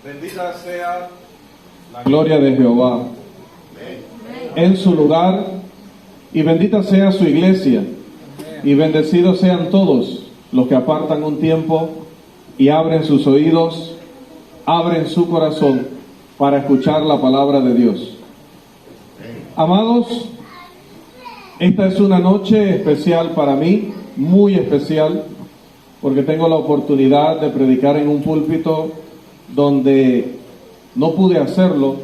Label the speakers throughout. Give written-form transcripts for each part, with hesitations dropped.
Speaker 1: Bendita sea la gloria de Jehová en su lugar, y bendita sea su iglesia, y bendecidos sean todos los que apartan un tiempo y abren sus oídos, abren su corazón para escuchar la palabra de Dios. Amados, esta es una noche especial para mí, muy especial, porque tengo la oportunidad de predicar en un púlpito donde no pude hacerlo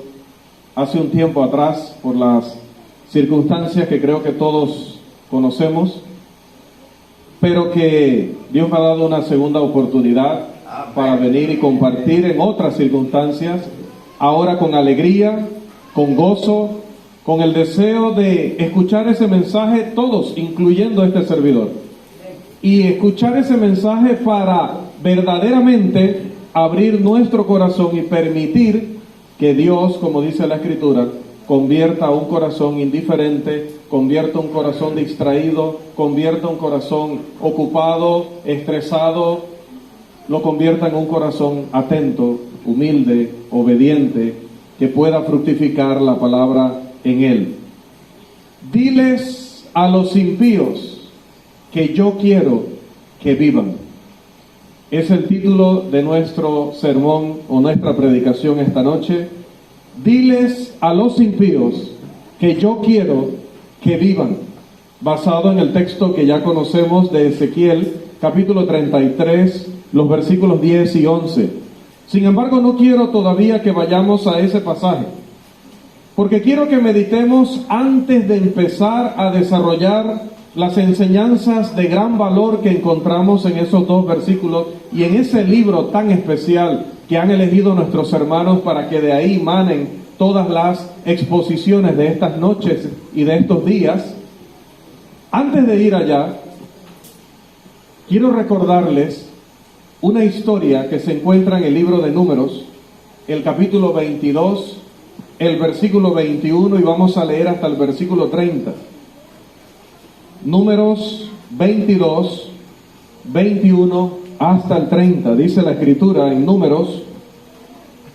Speaker 1: hace un tiempo atrás por las circunstancias que creo que todos conocemos, pero que Dios me ha dado una segunda oportunidad para venir y compartir en otras circunstancias, ahora con alegría, con gozo, con el deseo de escuchar ese mensaje todos, incluyendo este servidor, y escuchar ese mensaje para verdaderamente abrir nuestro corazón y permitir que Dios, como dice la Escritura, convierta un corazón indiferente, convierta un corazón distraído, convierta un corazón ocupado, estresado, lo convierta en un corazón atento, humilde, obediente, que pueda fructificar la palabra en él. Diles a los impíos que yo quiero que vivan. Es el título de nuestro sermón o nuestra predicación esta noche. Diles a los impíos que yo quiero que vivan, basado en el texto que ya conocemos de Ezequiel, capítulo 33, los versículos 10 y 11. Sin embargo, no quiero todavía que vayamos a ese pasaje, porque quiero que meditemos antes de empezar a desarrollar las enseñanzas de gran valor que encontramos en esos dos versículos y en ese libro tan especial que han elegido nuestros hermanos para que de ahí manen todas las exposiciones de estas noches y de estos días. Antes de ir allá, quiero recordarles una historia que se encuentra en el libro de Números, el capítulo 22, el versículo 21, y vamos a leer hasta el versículo 30. Números 22, 21 hasta el 30, dice la Escritura en Números: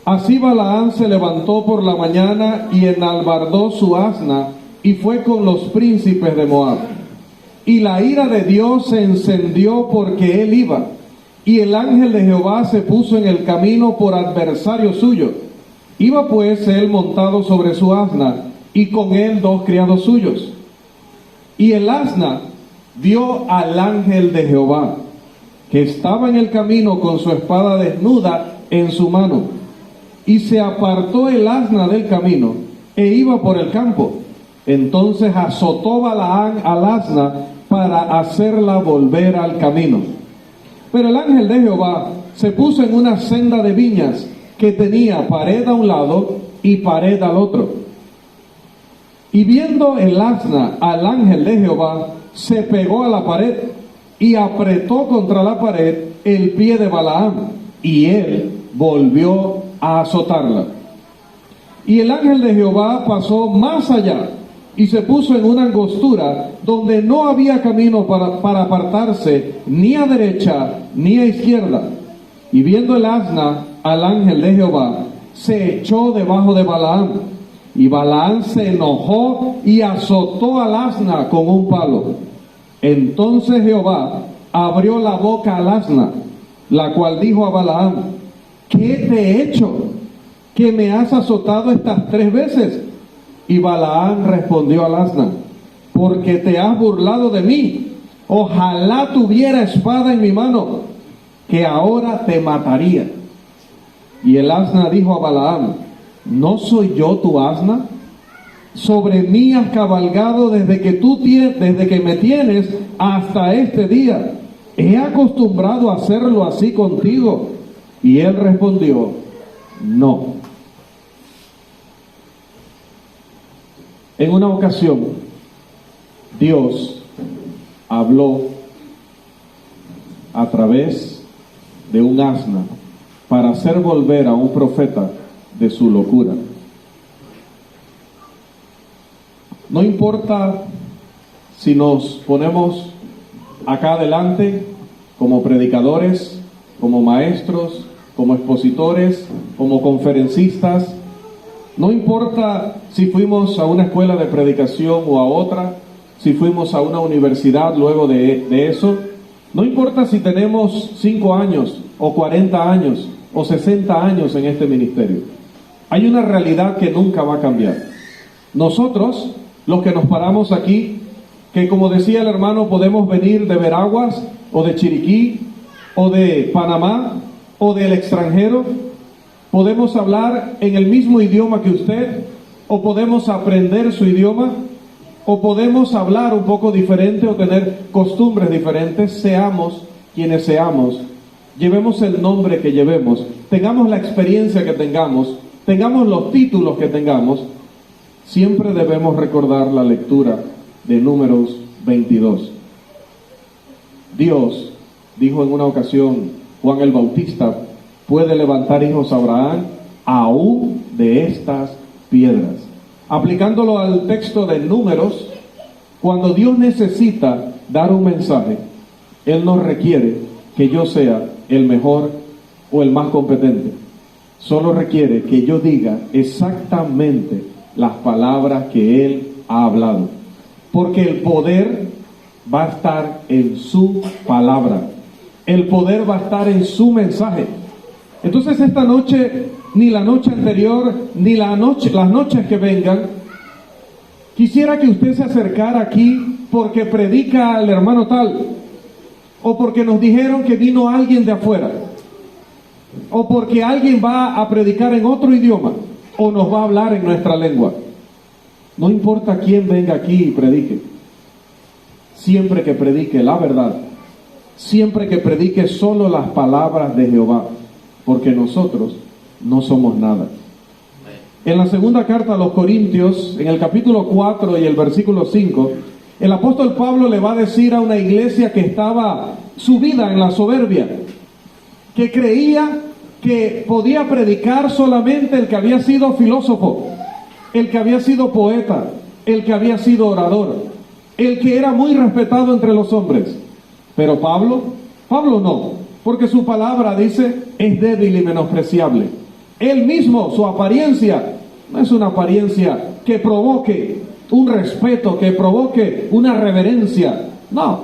Speaker 1: Así Balaam se levantó por la mañana y enalbardó su asna y fue con los príncipes de Moab. Y la ira de Dios se encendió porque él iba, y el ángel de Jehová se puso en el camino por adversario suyo. Iba pues él montado sobre su asna, y con él 2 criados suyos. Y el asna vio al ángel de Jehová, que estaba en el camino con su espada desnuda en su mano. Y se apartó el asna del camino, e iba por el campo. Entonces azotó Balaam al asna para hacerla volver al camino. Pero el ángel de Jehová se puso en una senda de viñas que tenía pared a un lado y pared al otro. Y viendo el asna al ángel de Jehová, se pegó a la pared y apretó contra la pared el pie de Balaam, y él volvió a azotarla. Y el ángel de Jehová pasó más allá y se puso en una angostura donde no había camino para apartarse ni a derecha ni a izquierda. Y viendo el asna al ángel de Jehová, se echó debajo de Balaam. Y Balaam se enojó y azotó al asna con un palo. Entonces Jehová abrió la boca al asna, la cual dijo a Balaam: ¿Qué te he hecho, que me has azotado estas 3 veces? Y Balaam respondió al asna: porque te has burlado de mí. Ojalá tuviera espada en mi mano, que ahora te mataría. Y el asna dijo a Balaam: ¿no soy yo tu asna? Sobre mí has cabalgado desde que me tienes hasta este día. ¿He acostumbrado a hacerlo así contigo? Y él respondió: no. En una ocasión, Dios habló a través de un asna para hacer volver a un profeta de su locura. No importa si nos ponemos acá adelante como predicadores, como maestros, como expositores, como conferencistas. No importa si fuimos a una escuela de predicación o a otra, si fuimos a una universidad luego de eso. No importa si tenemos 5 años o 40 años o 60 años en este ministerio. Hay una realidad que nunca va a cambiar. Nosotros, los que nos paramos aquí, que como decía el hermano, podemos venir de Veraguas o de Chiriquí o de Panamá o del extranjero, podemos hablar en el mismo idioma que usted, o podemos aprender su idioma, o podemos hablar un poco diferente o tener costumbres diferentes. Seamos quienes seamos, llevemos el nombre que llevemos, tengamos la experiencia que tengamos, tengamos los títulos que tengamos, siempre debemos recordar la lectura de Números 22. Dios dijo en una ocasión, Juan el Bautista puede levantar hijos a Abraham aún de estas piedras. Aplicándolo al texto de Números, cuando Dios necesita dar un mensaje, Él no requiere que yo sea el mejor o el más competente. Solo requiere que yo diga exactamente las palabras que Él ha hablado. Porque el poder va a estar en su palabra. El poder va a estar en su mensaje. Entonces esta noche, ni la noche anterior, ni las noches que vengan, quisiera que usted se acercara aquí porque predica al hermano tal, o porque nos dijeron que vino alguien de afuera, o porque alguien va a predicar en otro idioma, o nos va a hablar en nuestra lengua. No importa quién venga aquí y predique, siempre que predique la verdad, siempre que predique solo las palabras de Jehová, porque nosotros no somos nada. En la segunda carta a los Corintios, en el capítulo 4 y el versículo 5, el apóstol Pablo le va a decir a una iglesia que estaba subida en la soberbia, que creía que podía predicar solamente el que había sido filósofo, el que había sido poeta, el que había sido orador, el que era muy respetado entre los hombres. Pero Pablo no, porque su palabra, dice, es débil y menospreciable. Él mismo, su apariencia, no es una apariencia que provoque un respeto, que provoque una reverencia. No,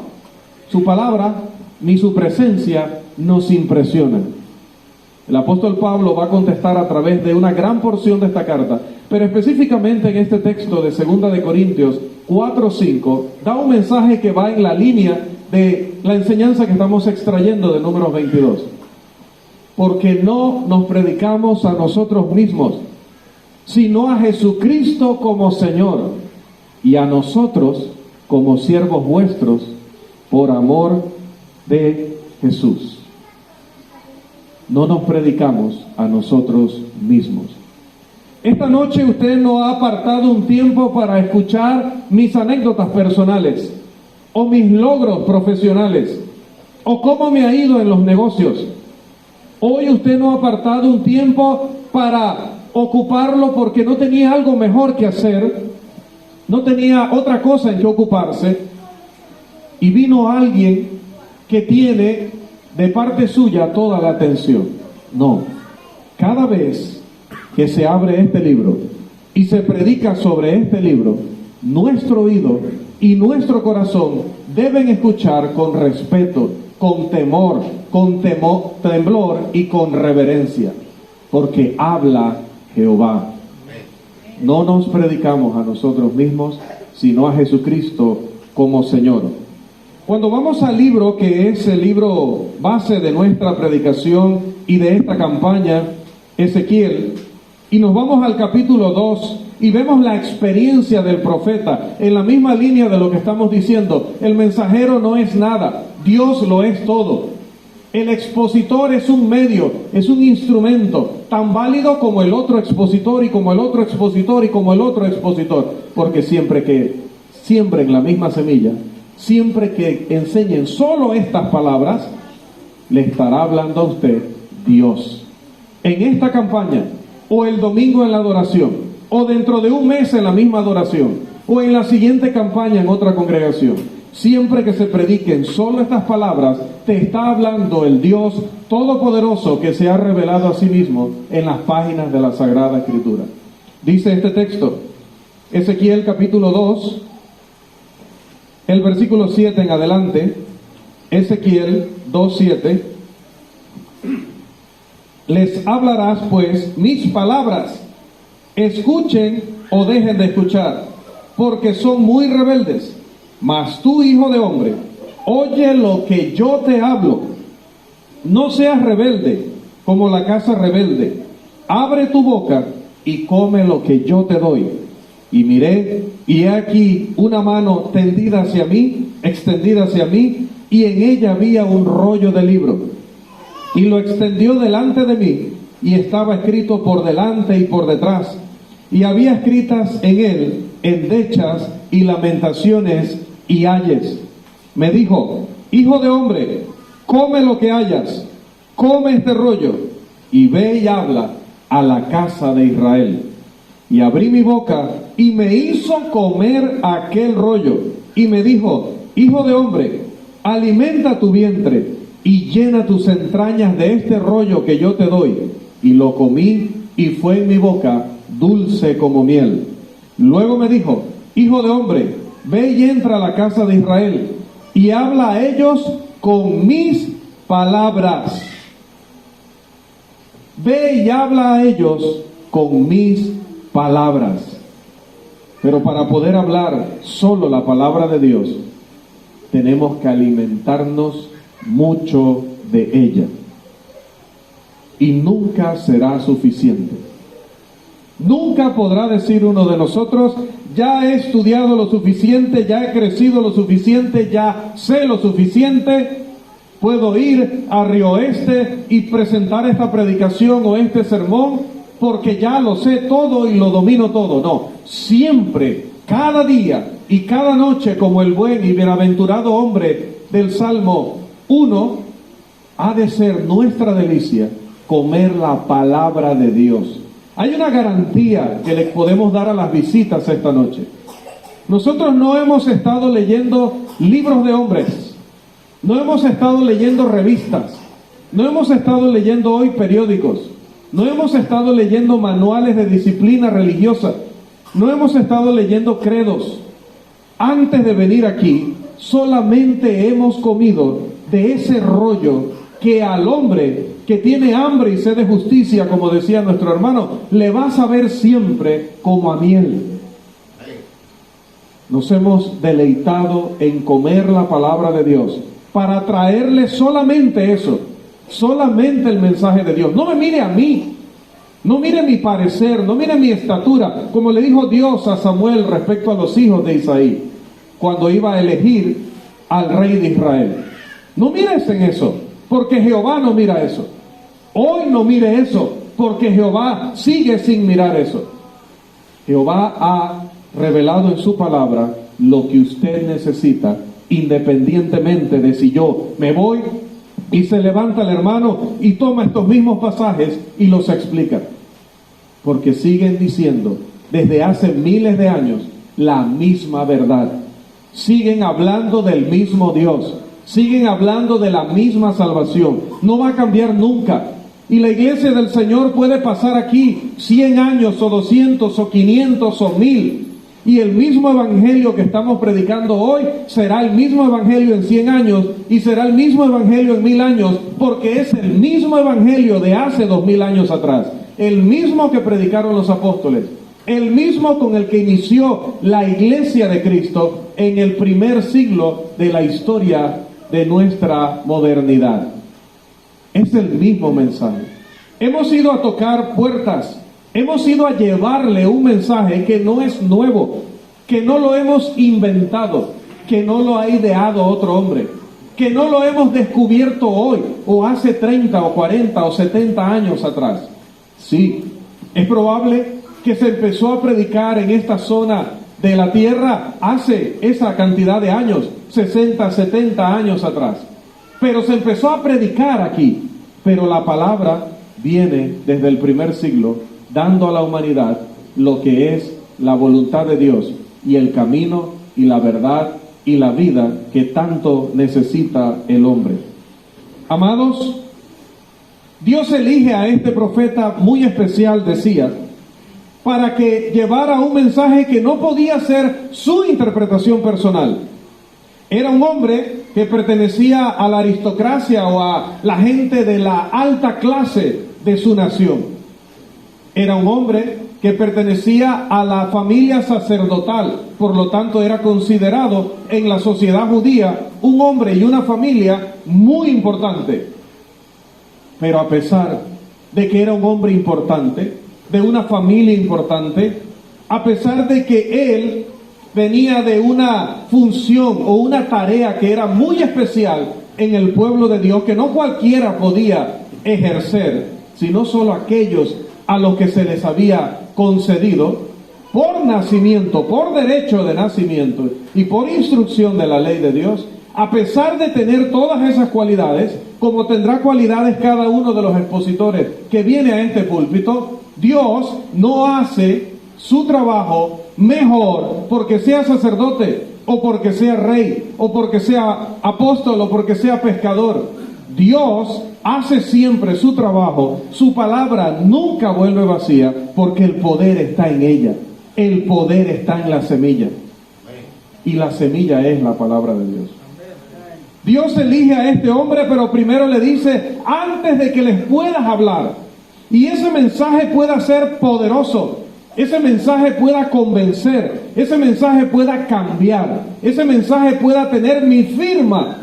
Speaker 1: su palabra ni su presencia nos impresiona. El apóstol Pablo va a contestar a través de una gran porción de esta carta, pero específicamente en este texto de 2 de Corintios 4:5, da un mensaje que va en la línea de la enseñanza que estamos extrayendo de Números 22. Porque no nos predicamos a nosotros mismos, sino a Jesucristo como Señor, y a nosotros como siervos vuestros, por amor de Jesús. No nos predicamos a nosotros mismos. Esta noche usted no ha apartado un tiempo para escuchar mis anécdotas personales, o mis logros profesionales, o cómo me ha ido en los negocios. Hoy usted no ha apartado un tiempo para ocuparlo porque no tenía algo mejor que hacer, no tenía otra cosa en que ocuparse, y vino alguien que tiene de parte suya toda la atención. No, cada vez que se abre este libro y se predica sobre este libro, nuestro oído y nuestro corazón deben escuchar con respeto, con temor, temblor y con reverencia, porque habla Jehová. No nos predicamos a nosotros mismos, sino a Jesucristo como Señor. Cuando vamos al libro que es el libro base de nuestra predicación y de esta campaña, Ezequiel, y nos vamos al capítulo 2 y vemos la experiencia del profeta en la misma línea de lo que estamos diciendo. El mensajero no es nada, Dios lo es todo. El expositor es un medio, es un instrumento tan válido como el otro expositor y como el otro expositor y como el otro expositor, porque siempre que siembren la misma semilla, siempre que enseñen solo estas palabras, le estará hablando a usted Dios. En esta campaña, o el domingo en la adoración, o dentro de un mes en la misma adoración, o en la siguiente campaña en otra congregación, siempre que se prediquen solo estas palabras, te está hablando el Dios Todopoderoso que se ha revelado a sí mismo en las páginas de la Sagrada Escritura. Dice este texto, Ezequiel capítulo 2, el versículo 7 en adelante, Ezequiel 2:7, les hablarás pues mis palabras, escuchen o dejen de escuchar, porque son muy rebeldes. Mas tú, hijo de hombre, oye lo que yo te hablo. No seas rebelde como la casa rebelde. Abre tu boca y come lo que yo te doy. Y miré, y he aquí una mano tendida hacia mí, extendida hacia mí, y en ella había un rollo de libro. Y lo extendió delante de mí, y estaba escrito por delante y por detrás. Y había escritas en él endechas y lamentaciones y ayes. Me dijo, hijo de hombre, come lo que hayas, come este rollo, y ve y habla a la casa de Israel. Y abrí mi boca, y me hizo comer aquel rollo, y me dijo, hijo de hombre, alimenta tu vientre, y llena tus entrañas de este rollo que yo te doy. Y lo comí, y fue en mi boca dulce como miel. Luego me dijo, hijo de hombre, ve y entra a la casa de Israel, y habla a ellos con mis palabras. Ve y habla a ellos con mis palabras. Pero para poder hablar solo la palabra de Dios, tenemos que alimentarnos mucho de ella. Y nunca será suficiente. Nunca podrá decir uno de nosotros, ya he estudiado lo suficiente, ya he crecido lo suficiente, ya sé lo suficiente, puedo ir a Río Oeste y presentar esta predicación o este sermón porque ya lo sé todo y lo domino todo. No, siempre, cada día y cada noche, como el buen y bienaventurado hombre del Salmo 1, ha de ser nuestra delicia comer la palabra de Dios. Hay una garantía que le podemos dar a las visitas esta noche. Nosotros no hemos estado leyendo libros de hombres, no hemos estado leyendo revistas, no hemos estado leyendo hoy periódicos, no hemos estado leyendo manuales de disciplina religiosa, no hemos estado leyendo credos. Antes de venir aquí, solamente hemos comido de ese rollo que al hombre que tiene hambre y sed de justicia, como decía nuestro hermano, le va a saber siempre como a miel. Nos hemos deleitado en comer la palabra de Dios para traerle solamente eso, solamente el mensaje de Dios. No me mire a mí, no mire mi parecer, no mire mi estatura, como le dijo Dios a Samuel respecto a los hijos de Isaí, cuando iba a elegir al rey de Israel. No mires en eso, porque Jehová no mira eso. Hoy no mire eso, porque Jehová sigue sin mirar eso. Jehová ha revelado en su palabra lo que usted necesita, independientemente de si yo me voy y se levanta el hermano y toma estos mismos pasajes y los explica. Porque siguen diciendo desde hace miles de años la misma verdad. Siguen hablando del mismo Dios. Siguen hablando de la misma salvación. No va a cambiar nunca. Y la iglesia del Señor puede pasar aquí 100 años o 200 o 500 o 1000. Y el mismo evangelio que estamos predicando hoy será el mismo evangelio en 100 años y será el mismo evangelio en 1000 años, porque es el mismo evangelio de hace 2000 años atrás. El mismo que predicaron los apóstoles. El mismo con el que inició la iglesia de Cristo en el primer siglo de la historia de nuestra modernidad. Es el mismo mensaje. Hemos ido a tocar puertas, hemos ido a llevarle un mensaje que no es nuevo, que no lo hemos inventado, que no lo ha ideado otro hombre, que no lo hemos descubierto hoy o hace 30 o 40 o 70 años atrás. Sí, es probable que se empezó a predicar en esta zona de la tierra hace esa cantidad de años, 60, 70 años atrás. Pero se empezó a predicar aquí. Pero la palabra viene desde el primer siglo, dando a la humanidad lo que es la voluntad de Dios y el camino y la verdad y la vida que tanto necesita el hombre. Amados, Dios elige a este profeta muy especial, decía, para que llevara un mensaje que no podía ser su interpretación personal. Era un hombre que pertenecía a la aristocracia o a la gente de la alta clase de su nación. Era un hombre que pertenecía a la familia sacerdotal, por lo tanto era considerado en la sociedad judía un hombre y una familia muy importante. Pero a pesar de que era un hombre importante, de una familia importante, a pesar de que él venía de una función o una tarea que era muy especial en el pueblo de Dios, que no cualquiera podía ejercer, sino solo aquellos a los que se les había concedido por nacimiento, por derecho de nacimiento y por instrucción de la ley de Dios. A pesar de tener todas esas cualidades, como tendrá cualidades cada uno de los expositores que viene a este púlpito, Dios no hace su trabajo mejor porque sea sacerdote, o porque sea rey, o porque sea apóstol, o porque sea pescador. Dios hace siempre su trabajo, su palabra nunca vuelve vacía, porque el poder está en ella, el poder está en la semilla, y la semilla es la palabra de Dios. Dios elige a este hombre, pero primero le dice, antes de que les puedas hablar, y ese mensaje pueda ser poderoso, ese mensaje pueda convencer, ese mensaje pueda cambiar, ese mensaje pueda tener mi firma,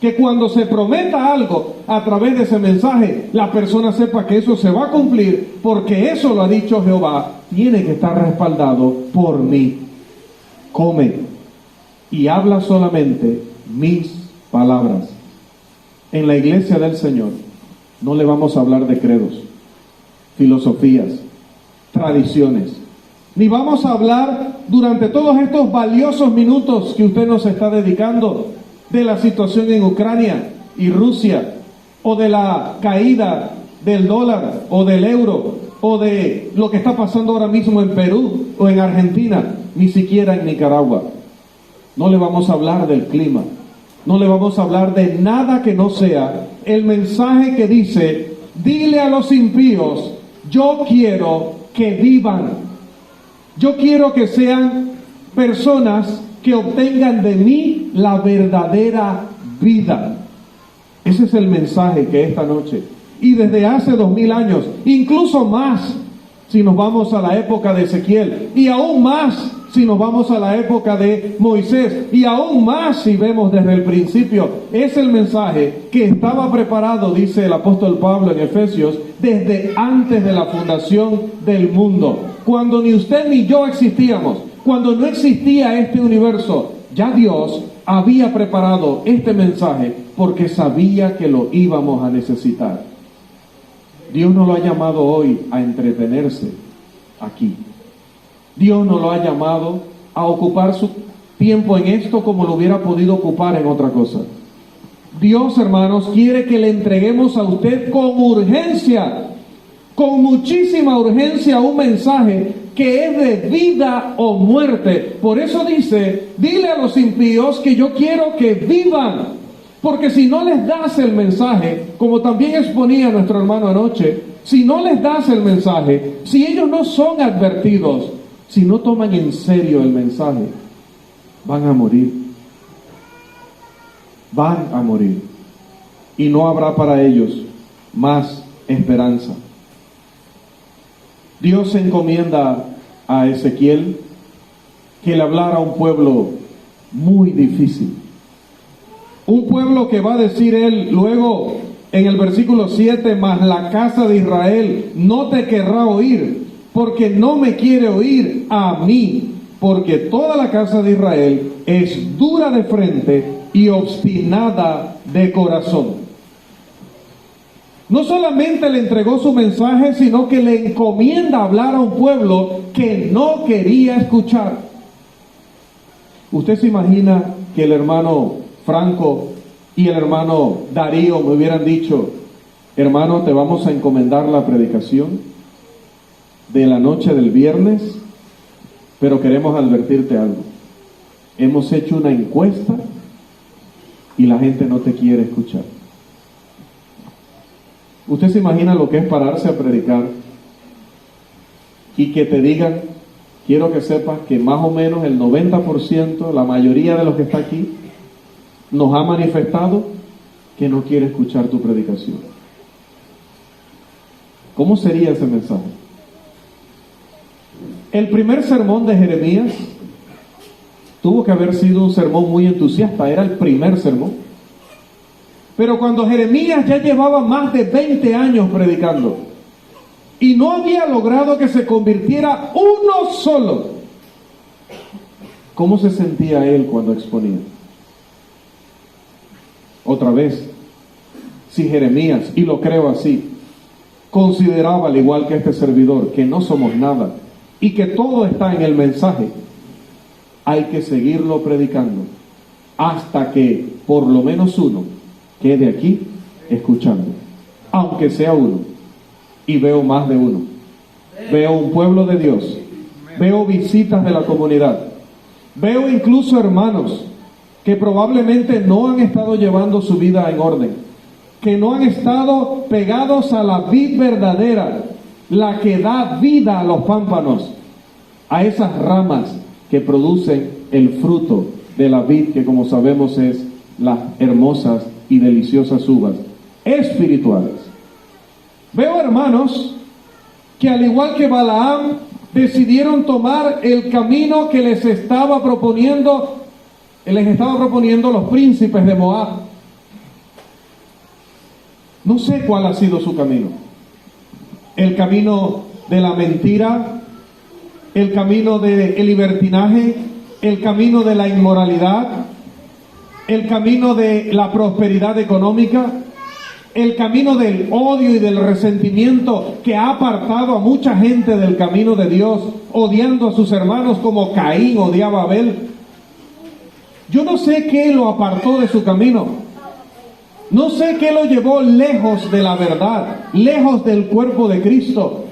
Speaker 1: que cuando se prometa algo a través de ese mensaje, la persona sepa que eso se va a cumplir, porque eso lo ha dicho Jehová, tiene que estar respaldado por mí. Come y habla solamente mis palabras. En la iglesia del Señor no le vamos a hablar de credos, filosofías, tradiciones, ni vamos a hablar durante todos estos valiosos minutos que usted nos está dedicando de la situación en Ucrania y Rusia, o de la caída del dólar o del euro, o de lo que está pasando ahora mismo en Perú o en Argentina, ni siquiera en Nicaragua. No le vamos a hablar del clima, no le vamos a hablar de nada que no sea el mensaje que dice, dile a los impíos, yo quiero que vivan, yo quiero que sean personas que obtengan de mí la verdadera vida. Ese es el mensaje que esta noche, y desde hace 2000 años, incluso más, si nos vamos a la época de Ezequiel, y aún más si nos vamos a la época de Moisés, y aún más si vemos desde el principio, es el mensaje que estaba preparado, dice el apóstol Pablo en Efesios, desde antes de la fundación del mundo, cuando ni usted ni yo existíamos, cuando no existía este universo. Ya Dios había preparado este mensaje porque sabía que lo íbamos a necesitar. Dios no lo ha llamado hoy a entretenerse aquí. Dios no lo ha llamado a ocupar su tiempo en esto como lo hubiera podido ocupar en otra cosa. Dios, hermanos, quiere que le entreguemos a usted con urgencia, con muchísima urgencia, un mensaje que es de vida o muerte. Por eso dice, dile a los impíos que yo quiero que vivan, porque si no les das el mensaje, como también exponía nuestro hermano anoche, si no les das el mensaje, si ellos no son advertidos, si no toman en serio el mensaje, van a morir. Van a morir. Y no habrá para ellos más esperanza. Dios encomienda a Ezequiel que le hablara a un pueblo muy difícil. Un pueblo que va a decir él luego en el versículo 7, mas la casa de Israel no te querrá oír, porque no me quiere oír a mí, porque toda la casa de Israel es dura de frente y obstinada de corazón. No solamente le entregó su mensaje, sino que le encomienda hablar a un pueblo que no quería escuchar. ¿Usted se imagina que el hermano Franco y el hermano Darío me hubieran dicho, hermano, te vamos a encomendar la predicación de la noche del viernes, pero queremos advertirte algo? hemos hecho una encuesta y la gente no te quiere escuchar. ¿Usted se imagina lo que es pararse a predicar y que te digan, quiero que sepas que más o menos el 90%, la mayoría de los que está aquí, nos ha manifestado que no quiere escuchar tu predicación? ¿Cómo sería ese mensaje? El primer sermón de Jeremías tuvo que haber sido un sermón muy entusiasta, era el primer sermón. Pero cuando Jeremías ya llevaba más de 20 años predicando y no había logrado que se convirtiera uno solo, ¿cómo se sentía él cuando exponía? Otra vez, si Jeremías, y lo creo así, consideraba, al igual que este servidor, que no somos nada y que todo está en el mensaje, hay que seguirlo predicando hasta que por lo menos uno quede aquí escuchando, aunque sea uno. Y veo más de uno. Veo un pueblo de Dios, veo visitas de la comunidad, veo incluso hermanos que probablemente no han estado llevando su vida en orden, que no han estado pegados a la vid verdadera, la que da vida a los pámpanos, a esas ramas que producen el fruto de la vid, que como sabemos es las hermosas y deliciosas uvas espirituales. Veo hermanos que, al igual que Balaam, decidieron tomar el camino que les estaba proponiendo los príncipes de Moab. No sé cuál ha sido su camino. El camino de la mentira, el camino del libertinaje, el camino de la inmoralidad, el camino de la prosperidad económica, el camino del odio y del resentimiento que ha apartado a mucha gente del camino de Dios, odiando a sus hermanos como Caín odiaba a Abel. Yo no sé qué lo apartó de su camino. No sé qué lo llevó lejos de la verdad, lejos del cuerpo de Cristo.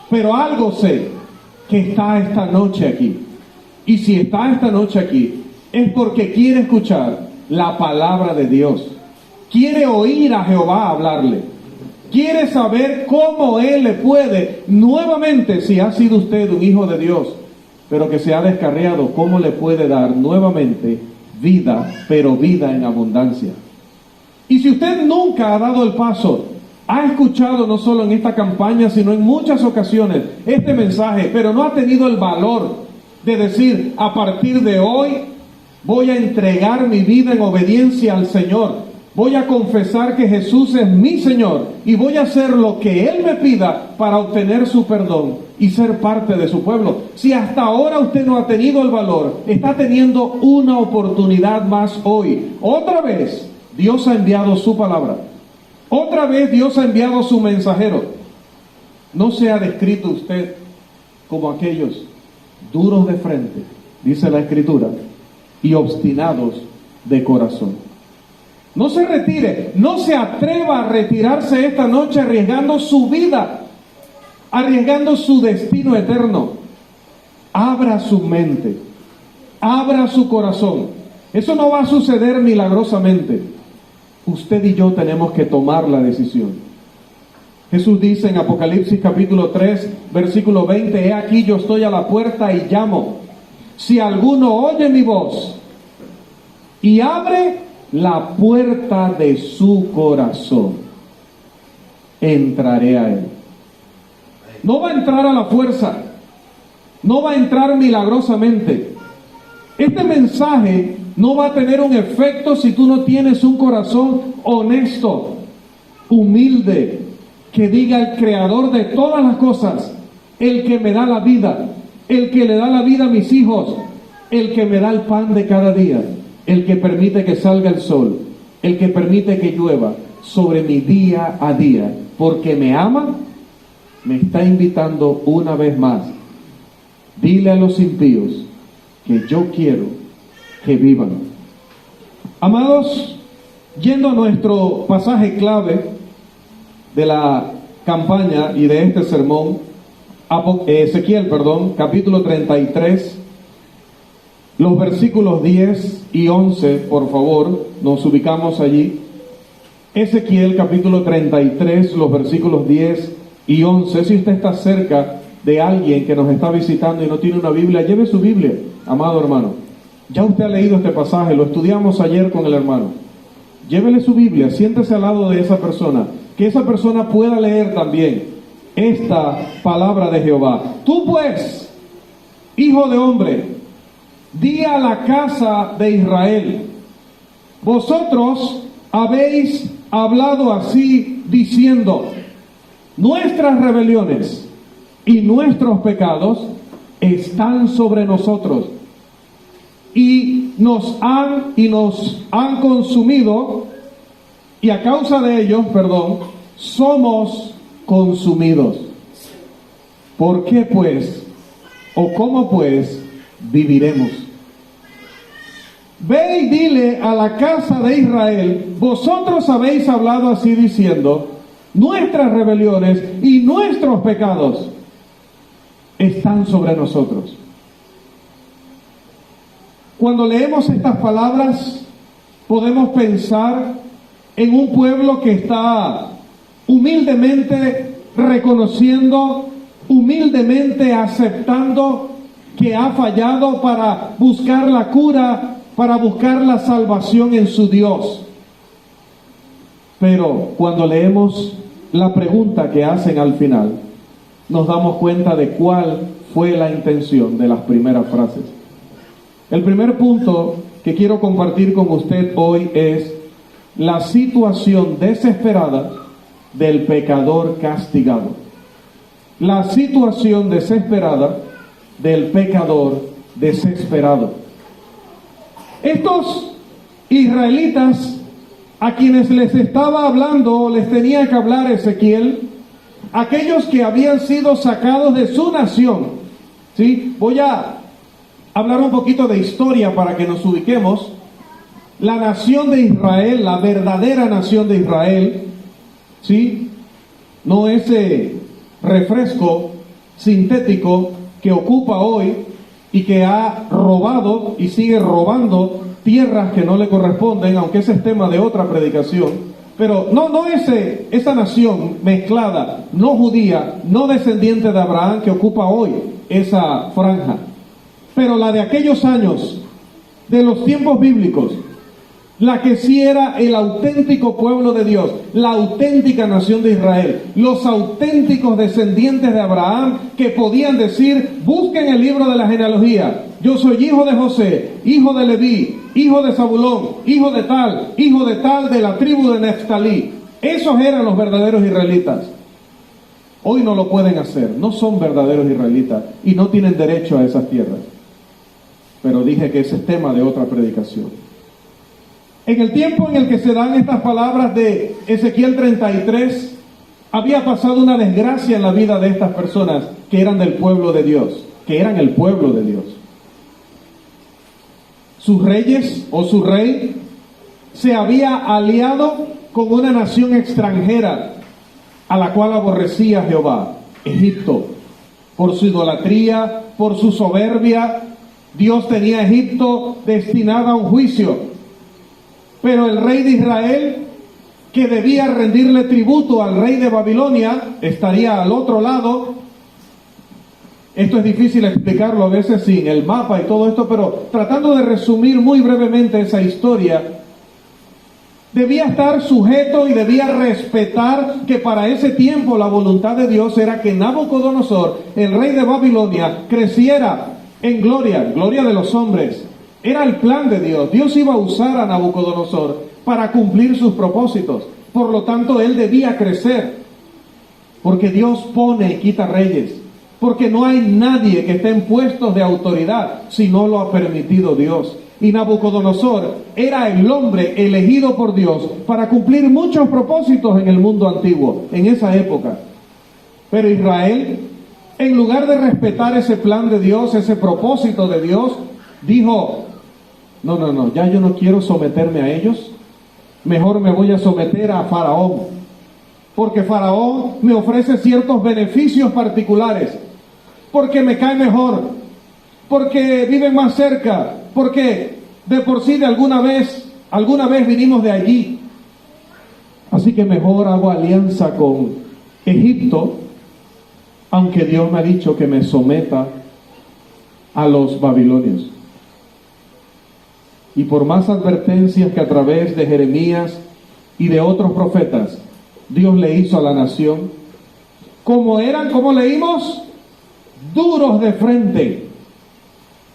Speaker 1: Pero algo sé, que está esta noche aquí. Y si está esta noche aquí, es porque quiere escuchar la palabra de Dios. Quiere oír a Jehová hablarle. Quiere saber cómo Él le puede, nuevamente, si ha sido usted un hijo de Dios, pero que se ha descarriado, cómo le puede dar nuevamente vida, pero vida en abundancia. Y si usted nunca ha dado el paso, ha escuchado no solo en esta campaña, sino en muchas ocasiones este mensaje, pero no ha tenido el valor de decir, a partir de hoy voy a entregar mi vida en obediencia al Señor, voy a confesar que Jesús es mi Señor y voy a hacer lo que Él me pida para obtener su perdón y ser parte de su pueblo. Si hasta ahora usted no ha tenido el valor, está teniendo una oportunidad más hoy. Otra vez Dios ha enviado su palabra. Otra vez Dios ha enviado su mensajero. No se ha descrito usted como aquellos duros de frente, dice la Escritura, y obstinados de corazón. No se retire, no se atreva a retirarse esta noche arriesgando su vida, arriesgando su destino eterno. Abra su mente, abra su corazón. Eso no va a suceder milagrosamente. Usted y yo tenemos que tomar la decisión. Jesús dice en Apocalipsis capítulo 3, versículo 20, he aquí yo estoy a la puerta y llamo. Si alguno oye mi voz y abre la puerta de su corazón, entraré a él. No va a entrar a la fuerza, no va a entrar milagrosamente. Este mensaje no va a tener un efecto si tú no tienes un corazón honesto, humilde, que diga: el creador de todas las cosas, el que me da la vida, el que le da la vida a mis hijos, el que me da el pan de cada día, el que permite que salga el sol, el que permite que llueva sobre mi día a día, porque me ama, me está invitando una vez más. Dile a los impíos que yo quiero que vivan. Amados, yendo a nuestro pasaje clave de la campaña y de este sermón, Ezequiel, capítulo 33, los versículos 10 y 11, por favor, nos ubicamos allí. Ezequiel capítulo 33, los versículos 10 y 11. Si usted está cerca de alguien que nos está visitando y no tiene una Biblia, lleve su Biblia, amado hermano. Ya usted ha leído este pasaje, lo estudiamos ayer con el hermano. Llévele su Biblia, siéntese al lado de esa persona, que esa persona pueda leer también esta palabra de Jehová. Tú pues, hijo de hombre, di a la casa de Israel: vosotros habéis hablado así, diciendo: nuestras rebeliones y nuestros pecados están sobre nosotros, y nos han consumido, y a causa de ellos, somos consumidos. ¿Por qué pues, o cómo pues, viviremos? Ve y dile a la casa de Israel: vosotros habéis hablado así, diciendo: nuestras rebeliones y nuestros pecados están sobre nosotros. Cuando leemos estas palabras, podemos pensar en un pueblo que está humildemente reconociendo, humildemente aceptando que ha fallado para buscar la cura, para buscar la salvación en su Dios. Pero cuando leemos la pregunta que hacen al final, nos damos cuenta de cuál fue la intención de las primeras frases. El primer punto que quiero compartir con usted hoy es la situación desesperada del pecador castigado. La situación desesperada del pecador desesperado. Estos israelitas a quienes les estaba hablando, les tenía que hablar Ezequiel, aquellos que habían sido sacados de su nación, ¿sí? Voy a hablar un poquito de historia para que nos ubiquemos. La nación de Israel, la verdadera nación de Israel, ¿sí? No ese refresco sintético que ocupa hoy y que ha robado y sigue robando tierras que no le corresponden, aunque ese es tema de otra predicación. Pero no esa nación mezclada, no judía, no descendiente de Abraham, que ocupa hoy esa franja, pero la de aquellos años, de los tiempos bíblicos, la que sí era el auténtico pueblo de Dios, la auténtica nación de Israel, los auténticos descendientes de Abraham, que podían decir: busquen el libro de la genealogía, yo soy hijo de José, hijo de Leví, hijo de Zabulón, hijo de tal de la tribu de Neftalí. Esos eran los verdaderos israelitas. Hoy no lo pueden hacer, no son verdaderos israelitas y no tienen derecho a esas tierras. Pero dije que ese es tema de otra predicación. En el tiempo en el que se dan estas palabras de Ezequiel 33, había pasado una desgracia en la vida de estas personas que eran del pueblo de Dios, que eran el pueblo de Dios. Sus reyes o su rey se había aliado con una nación extranjera a la cual aborrecía Jehová, Egipto, por su idolatría, por su soberbia. Dios tenía a Egipto destinada a un juicio, pero el rey de Israel, que debía rendirle tributo al rey de Babilonia, estaría al otro lado. Esto es difícil explicarlo a veces sin el mapa y todo esto, pero tratando de resumir muy brevemente esa historia, debía estar sujeto y debía respetar que para ese tiempo la voluntad de Dios era que Nabucodonosor, el rey de Babilonia, creciera en gloria de los hombres. Era el plan de Dios. Dios iba a usar a Nabucodonosor para cumplir sus propósitos. Por lo tanto, él debía crecer, porque Dios pone y quita reyes, porque no hay nadie que esté en puestos de autoridad si no lo ha permitido Dios. Y Nabucodonosor era el hombre elegido por Dios para cumplir muchos propósitos en el mundo antiguo, en esa época. Pero Israel, en lugar de respetar ese plan de Dios, ese propósito de Dios, dijo: no, ya yo no quiero someterme a ellos, mejor me voy a someter a Faraón, porque Faraón me ofrece ciertos beneficios particulares, porque me cae mejor, porque vive más cerca, porque de por sí de alguna vez vinimos de allí. Así que mejor hago alianza con Egipto, aunque Dios me ha dicho que me someta a los babilonios. Y por más advertencias que a través de Jeremías y de otros profetas Dios le hizo a la nación, como eran, como leímos, duros de frente,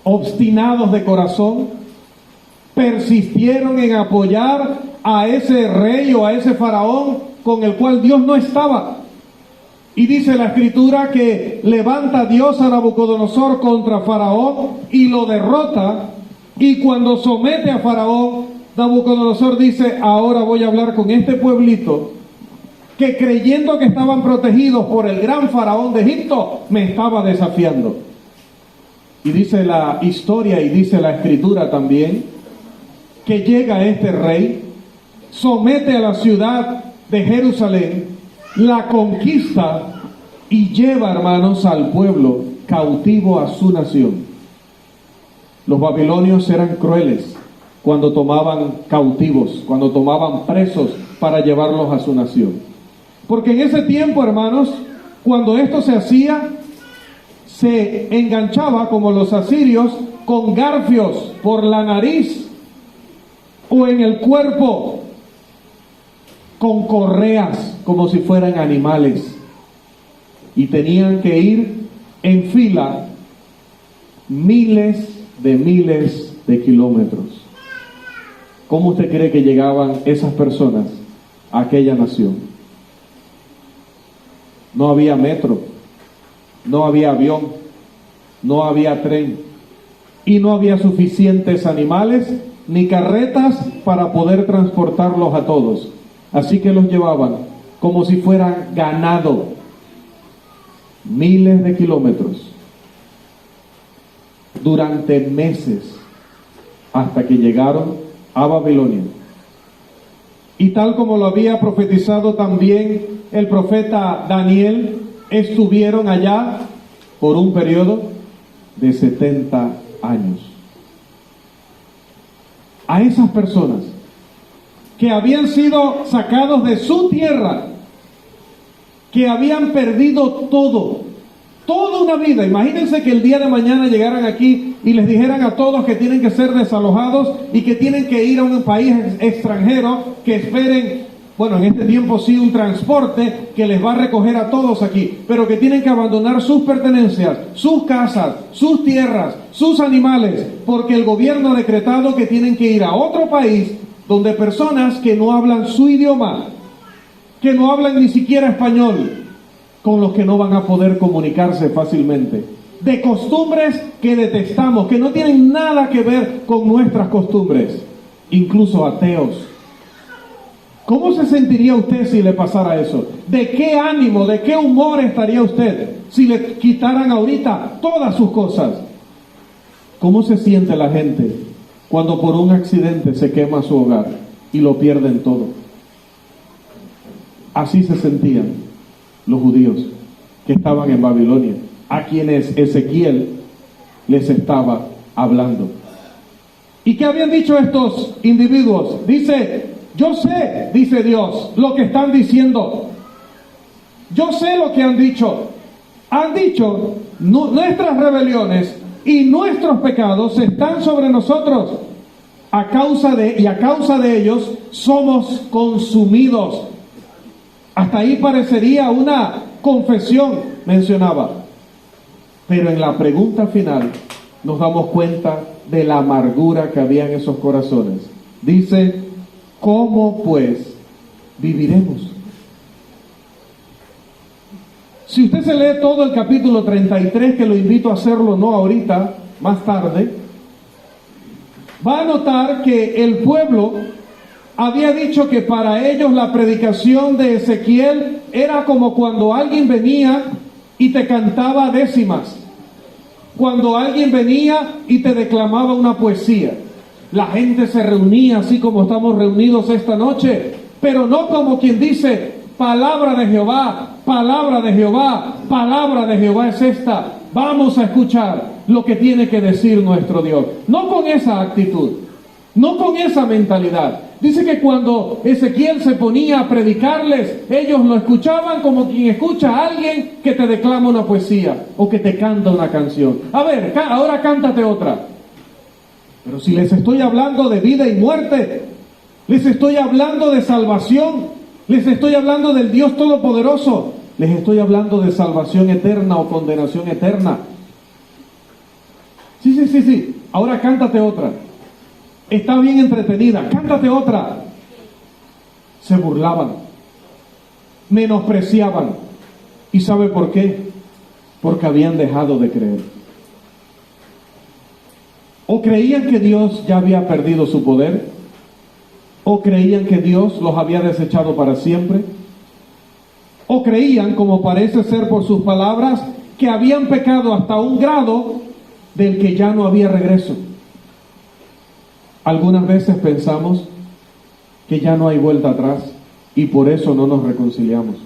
Speaker 1: obstinados de corazón, persistieron en apoyar a ese rey o a ese faraón con el cual Dios no estaba. Y dice la Escritura que levanta Dios a Nabucodonosor contra Faraón y lo derrota. Y cuando somete a Faraón, Nabucodonosor dice: ahora voy a hablar con este pueblito que, creyendo que estaban protegidos por el gran faraón de Egipto, me estaba desafiando. Y dice la historia y dice la Escritura también que llega este rey, somete a la ciudad de Jerusalén, la conquista y lleva, hermanos, al pueblo cautivo a su nación. Los babilonios eran crueles cuando tomaban cautivos, cuando tomaban presos para llevarlos a su nación. Porque en ese tiempo, hermanos, cuando esto se hacía, se enganchaba, como los asirios, con garfios por la nariz o en el cuerpo, con correas, como si fueran animales. Y tenían que ir en fila miles de kilómetros. ¿Cómo usted cree que llegaban esas personas a aquella nación? No había metro, no había avión, no había tren, y no había suficientes animales ni carretas para poder transportarlos a todos. Así que los llevaban como si fueran ganado, miles de kilómetros, durante meses, hasta que llegaron a Babilonia. Y tal como lo había profetizado también el profeta Daniel, estuvieron allá por un periodo de 70 años. A esas personas que habían sido sacados de su tierra, que habían perdido todo, toda una vida. Imagínense que el día de mañana llegaran aquí y les dijeran a todos que tienen que ser desalojados y que tienen que ir a un país extranjero, que esperen, bueno, en este tiempo sí, un transporte que les va a recoger a todos aquí, pero que tienen que abandonar sus pertenencias, sus casas, sus tierras, sus animales, porque el gobierno ha decretado que tienen que ir a otro país donde personas que no hablan su idioma, que no hablan ni siquiera español, con los que no van a poder comunicarse fácilmente, de costumbres que detestamos, que no tienen nada que ver con nuestras costumbres, incluso ateos. ¿Cómo se sentiría usted si le pasara eso? ¿De qué ánimo, de qué humor estaría usted si le quitaran ahorita todas sus cosas? ¿Cómo se siente la gente cuando por un accidente se quema su hogar y lo pierden todo? Así se sentían los judíos que estaban en Babilonia, a quienes Ezequiel les estaba hablando. ¿Y qué habían dicho estos individuos? Dice: yo sé, dice Dios, lo que están diciendo. Yo sé lo que han dicho. Han dicho: nuestras rebeliones y nuestros pecados están sobre nosotros. A causa de ellos somos consumidos. Hasta ahí parecería una confesión, mencionaba. Pero en la pregunta final nos damos cuenta de la amargura que había en esos corazones. Dice: ¿cómo pues viviremos? Si usted se lee todo el capítulo 33, que lo invito a hacerlo, no ahorita, más tarde, va a notar que el pueblo había dicho que para ellos la predicación de Ezequiel era como cuando alguien venía y te cantaba décimas, cuando alguien venía y te declamaba una poesía. La gente se reunía así como estamos reunidos esta noche, pero no como quien dice: palabra de Jehová, palabra de Jehová, palabra de Jehová es esta, vamos a escuchar. lo que tiene que decir nuestro Dios. No con esa actitud, no con esa mentalidad. Dice que cuando Ezequiel se ponía a predicarles, ellos lo escuchaban como quien escucha a alguien que te declama una poesía o que te canta una canción. A ver, ahora cántate otra. Pero si les estoy hablando de vida y muerte, les estoy hablando de salvación, les estoy hablando del Dios Todopoderoso, les estoy hablando de salvación eterna o condenación eterna. Sí. Ahora cántate otra. Está bien entretenida, cántate otra. Se burlaban, menospreciaban. ¿Y sabe por qué? Porque habían dejado de creer. O creían que Dios ya había perdido su poder, o creían que Dios los había desechado para siempre, o creían, como parece ser por sus palabras, que habían pecado hasta un grado del que ya no había regreso. Algunas veces pensamos que ya no hay vuelta atrás y por eso no nos reconciliamos.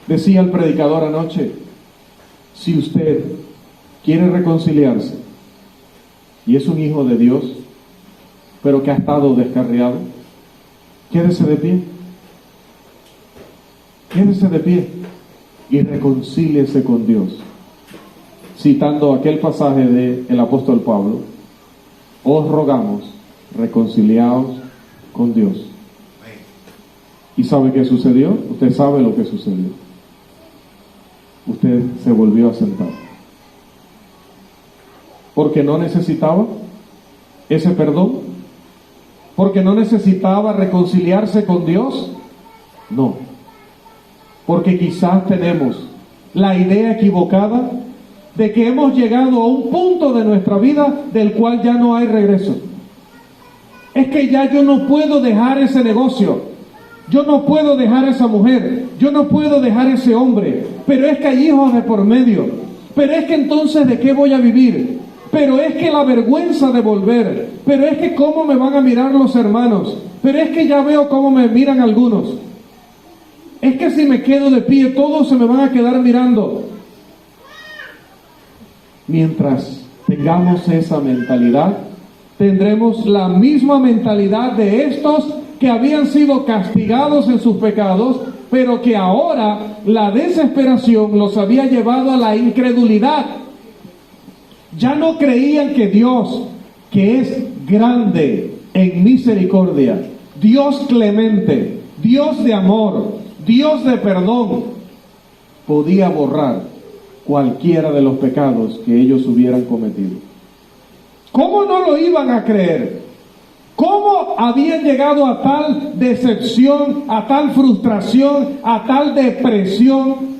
Speaker 1: Decía el predicador anoche, si usted quiere reconciliarse y es un hijo de Dios, pero que ha estado descarriado, quédese de pie. Quédese de pie y reconcíliese con Dios. Citando aquel pasaje del apóstol Pablo, os rogamos, reconciliaos con Dios. ¿Y sabe qué sucedió? Usted sabe lo que sucedió. Usted se volvió a sentar. Porque no necesitaba ese perdón, porque no necesitaba reconciliarse con Dios. No, porque quizás tenemos la idea equivocada de que hemos llegado a un punto de nuestra vida del cual ya no hay regreso. Es que ya yo no puedo dejar ese negocio, yo no puedo dejar esa mujer, yo no puedo dejar ese hombre, pero es que hay hijos de por medio, pero es que entonces ¿de qué voy a vivir? Pero es que la vergüenza de volver, pero es que cómo me van a mirar los hermanos, pero es que ya veo cómo me miran algunos, es que si me quedo de pie todos se me van a quedar mirando. Mientras tengamos esa mentalidad, tendremos la misma mentalidad de estos que habían sido castigados en sus pecados, pero que ahora la desesperación los había llevado a la incredulidad. Ya no creían que Dios, que es grande en misericordia, Dios clemente, Dios de amor, Dios de perdón, podía borrar cualquiera de los pecados que ellos hubieran cometido. ¿Cómo no lo iban a creer? ¿Cómo habían llegado a tal decepción, a tal frustración, a tal depresión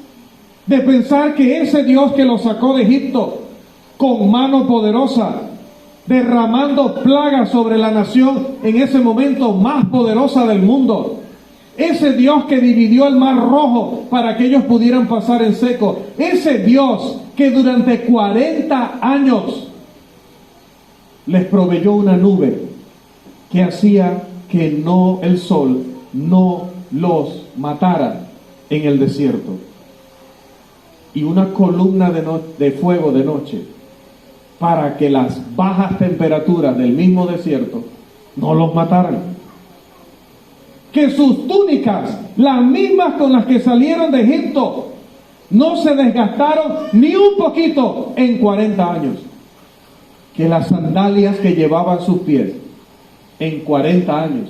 Speaker 1: de pensar que ese Dios que los sacó de Egipto con mano poderosa, derramando plagas sobre la nación en ese momento más poderosa del mundo, ese Dios que dividió el mar rojo para que ellos pudieran pasar en seco, ese Dios que durante 40 años les proveyó una nube que hacía que el sol no los matara en el desierto, y una columna de fuego de noche para que las bajas temperaturas del mismo desierto no los mataran. Que sus túnicas, las mismas con las que salieron de Egipto, no se desgastaron ni un poquito en 40 años. Que las sandalias que llevaban sus pies en 40 años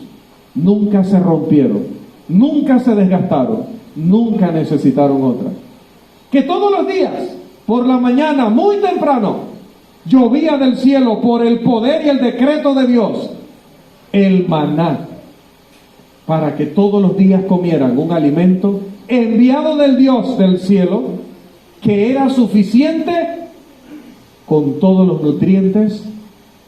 Speaker 1: nunca se rompieron, nunca se desgastaron, nunca necesitaron otra. Que todos los días, por la mañana, muy temprano, llovía del cielo por el poder y el decreto de Dios el maná, para que todos los días comieran un alimento enviado del Dios del cielo, que era suficiente con todos los nutrientes,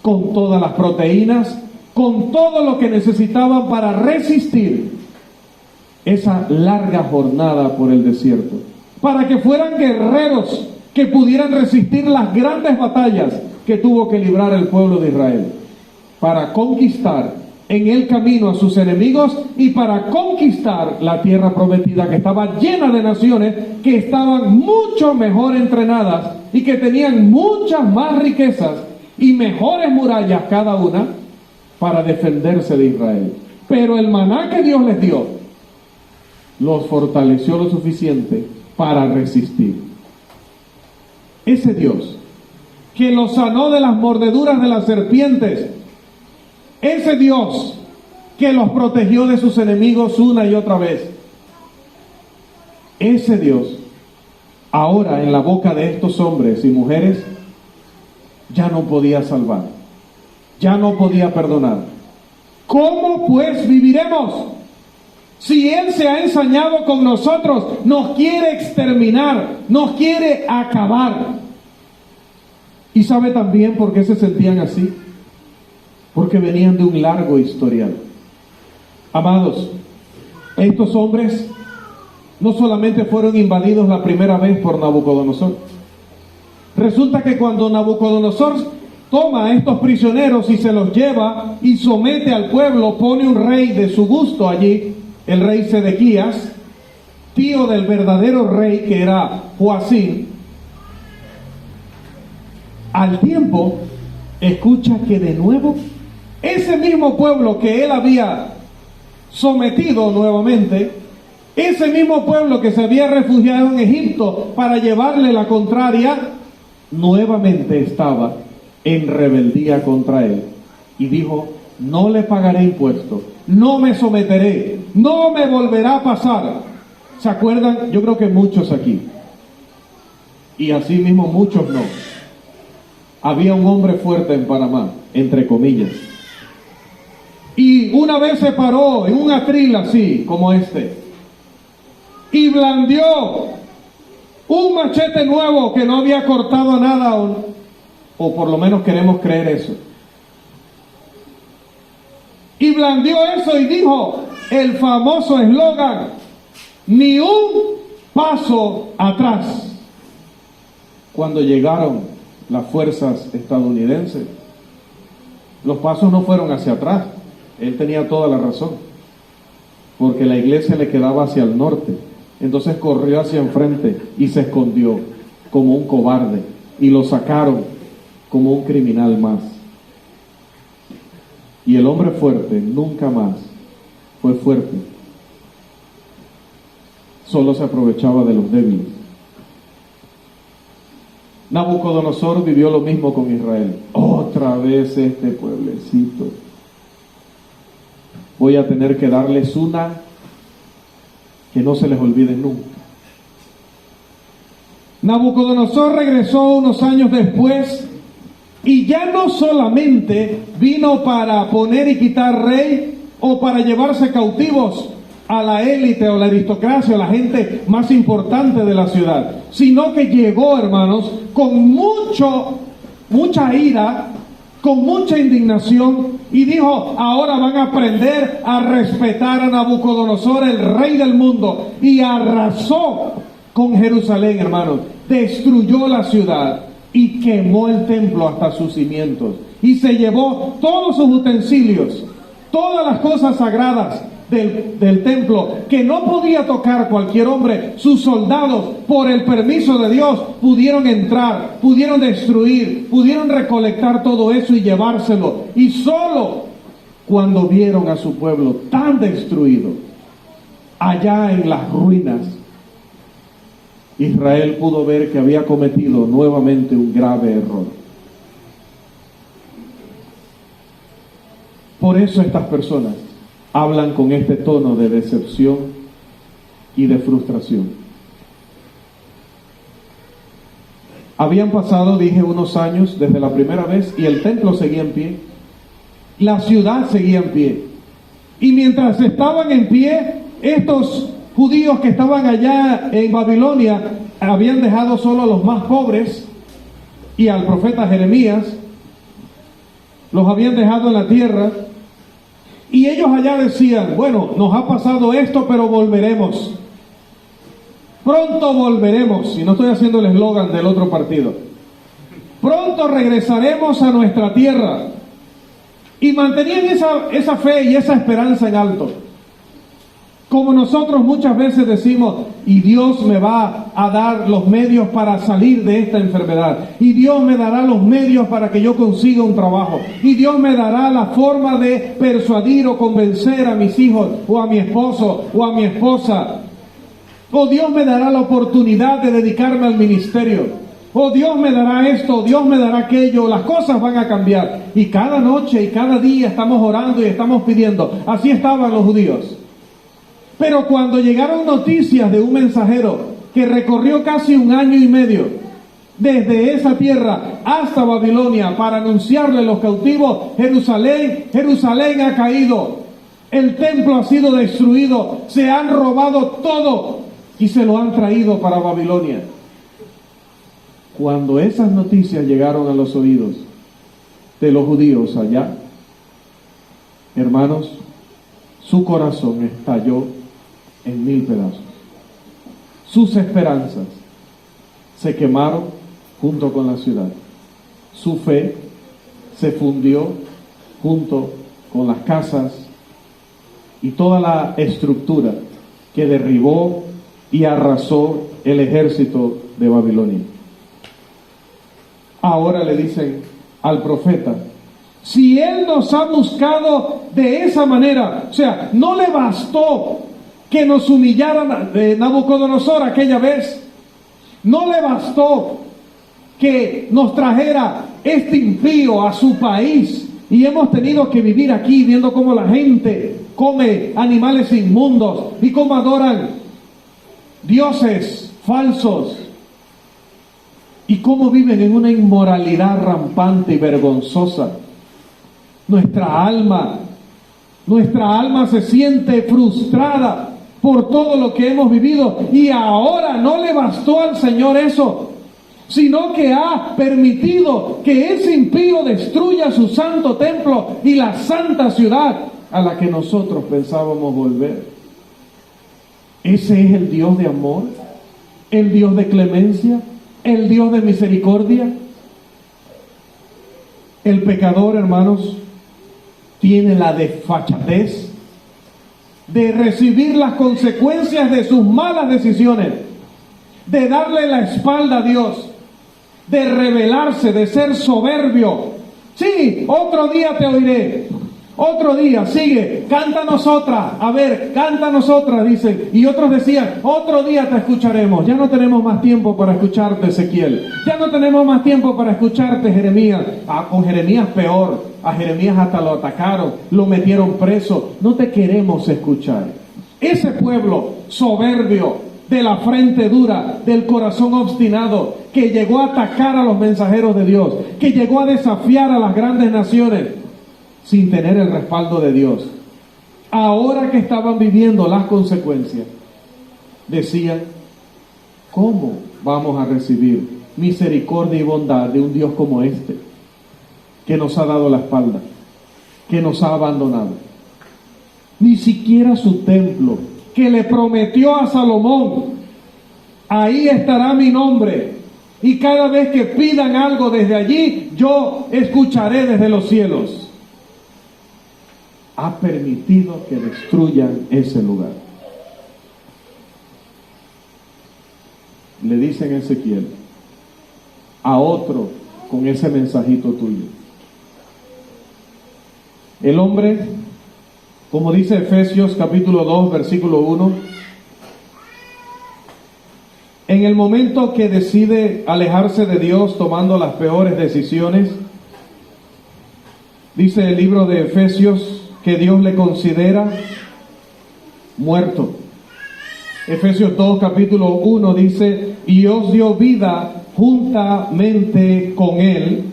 Speaker 1: con todas las proteínas, con todo lo que necesitaban para resistir esa larga jornada por el desierto, para que fueran guerreros que pudieran resistir las grandes batallas que tuvo que librar el pueblo de Israel, para conquistar en el camino a sus enemigos y para conquistar la tierra prometida, que estaba llena de naciones que estaban mucho mejor entrenadas y que tenían muchas más riquezas y mejores murallas cada una para defenderse de Israel. Pero el maná que Dios les dio los fortaleció lo suficiente para resistir. Ese Dios que los sanó de las mordeduras de las serpientes, ese Dios que los protegió de sus enemigos una y otra vez, ese Dios ahora en la boca de estos hombres y mujeres ya no podía salvar, ya no podía perdonar. ¿Cómo pues viviremos? Si Él se ha ensañado con nosotros, nos quiere exterminar, nos quiere acabar. ¿Y sabe también por qué se sentían así? Porque venían de un largo historial. Amados, estos hombres no solamente fueron invadidos la primera vez por Nabucodonosor. Resulta que cuando Nabucodonosor toma a estos prisioneros y se los lleva y somete al pueblo, pone un rey de su gusto allí, el rey Sedequías, tío del verdadero rey que era Joacim. Al tiempo, escucha que de nuevo, ese mismo pueblo que él había sometido nuevamente, ese mismo pueblo que se había refugiado en Egipto para llevarle la contraria, nuevamente estaba en rebeldía contra él. Y dijo, no le pagaré impuestos, no me someteré, no me volverá a pasar. ¿Se acuerdan? Yo creo que muchos aquí, y así mismo muchos no. Había un hombre fuerte en Panamá, entre comillas, y una vez se paró en un atril así como este y blandió un machete nuevo que no había cortado nada, o por lo menos queremos creer eso, y blandió eso y dijo el famoso eslogan, ni un paso atrás. Cuando llegaron las fuerzas estadounidenses, los pasos no fueron hacia atrás. Él tenía toda la razón, porque la iglesia le quedaba hacia el norte. Entonces corrió hacia enfrente y se escondió como un cobarde, y lo sacaron como un criminal más. Y el hombre fuerte nunca más fue fuerte, solo se aprovechaba de los débiles. Nabucodonosor vivió lo mismo con Israel. Otra vez este pueblecito. Voy a tener que darles una que no se les olvide nunca. Nabucodonosor regresó unos años después y ya no solamente vino para poner y quitar rey o para llevarse cautivos a la élite o la aristocracia o la gente más importante de la ciudad, sino que llegó, hermanos, con mucha ira, con mucha indignación, y dijo, ahora van a aprender a respetar a Nabucodonosor, el rey del mundo, y arrasó con Jerusalén, hermanos, destruyó la ciudad y quemó el templo hasta sus cimientos, y se llevó todos sus utensilios, todas las cosas sagradas del templo, que no podía tocar cualquier hombre. Sus soldados, por el permiso de Dios, pudieron entrar, pudieron destruir, pudieron recolectar todo eso y llevárselo. Y solo cuando vieron a su pueblo tan destruido, allá en las ruinas, Israel pudo ver que había cometido nuevamente un grave error. Por eso estas personas hablan con este tono de decepción y de frustración. Habían pasado, dije, unos años desde la primera vez y el templo seguía en pie. La ciudad seguía en pie. Y mientras estaban en pie, estos judíos que estaban allá en Babilonia habían dejado solo a los más pobres y al profeta Jeremías. Los habían dejado en la tierra. Y ellos allá decían, bueno, nos ha pasado esto, pero volveremos. Pronto volveremos. Y no estoy haciendo el eslogan del otro partido. Pronto regresaremos a nuestra tierra. Y mantenían esa fe y esa esperanza en alto. Como nosotros muchas veces decimos, y Dios me va a dar los medios para salir de esta enfermedad, y Dios me dará los medios para que yo consiga un trabajo, y Dios me dará la forma de persuadir o convencer a mis hijos, o a mi esposo, o a mi esposa, o Dios me dará la oportunidad de dedicarme al ministerio, o Dios me dará esto, o Dios me dará aquello, las cosas van a cambiar. Y cada noche y cada día estamos orando y estamos pidiendo. Así estaban los judíos. Pero cuando llegaron noticias de un mensajero que recorrió casi 1 año y medio desde esa tierra hasta Babilonia para anunciarle a los cautivos, Jerusalén ha caído, el templo ha sido destruido, se han robado todo y se lo han traído para Babilonia. Cuando esas noticias llegaron a los oídos de los judíos allá, hermanos, su corazón estalló en 1000 pedazos. Sus esperanzas se quemaron junto con la ciudad. Su fe se fundió junto con las casas y toda la estructura que derribó y arrasó el ejército de Babilonia. Ahora le dicen al profeta, si él nos ha buscado de esa manera, o sea, no le bastó que nos humillaran Nabucodonosor aquella vez, no le bastó que nos trajera este impío a su país y hemos tenido que vivir aquí viendo cómo la gente come animales inmundos y cómo adoran dioses falsos y cómo viven en una inmoralidad rampante y vergonzosa. Nuestra alma se siente frustrada por todo lo que hemos vivido y ahora no le bastó al Señor eso, sino que ha permitido que ese impío destruya su santo templo y la santa ciudad a la que nosotros pensábamos volver. Ese es el Dios de amor, el Dios de clemencia, el Dios de misericordia. El pecador, hermanos, tiene la desfachatez de recibir las consecuencias de sus malas decisiones, de darle la espalda a Dios, de rebelarse, de ser soberbio. Sí, otro día te oiré, otro día, sigue, cántanos otra, a ver, cántanos otra, dicen. Y otros decían, otro día te escucharemos. Ya no tenemos más tiempo para escucharte, Ezequiel. Ya no tenemos más tiempo para escucharte, Jeremías. Con Jeremías peor, a Jeremías hasta lo atacaron, lo metieron preso. No te queremos escuchar. Ese pueblo soberbio, de la frente dura, del corazón obstinado, que llegó a atacar a los mensajeros de Dios, que llegó a desafiar a las grandes naciones, sin tener el respaldo de Dios. Ahora que estaban viviendo las consecuencias, decían, ¿cómo vamos a recibir misericordia y bondad de un Dios como este, que nos ha dado la espalda, que nos ha abandonado? Ni siquiera su templo, que le prometió a Salomón, ahí estará mi nombre, y cada vez que pidan algo desde allí, yo escucharé desde los cielos. Ha permitido que destruyan ese lugar. Le dicen a Ezequiel, a otro con ese mensajito tuyo. El hombre, como dice Efesios capítulo 2, versículo 1, en el momento que decide alejarse de Dios tomando las peores decisiones, dice el libro de Efesios que Dios le considera muerto. Efesios 2 capítulo 1 dice, y os dio vida juntamente con él.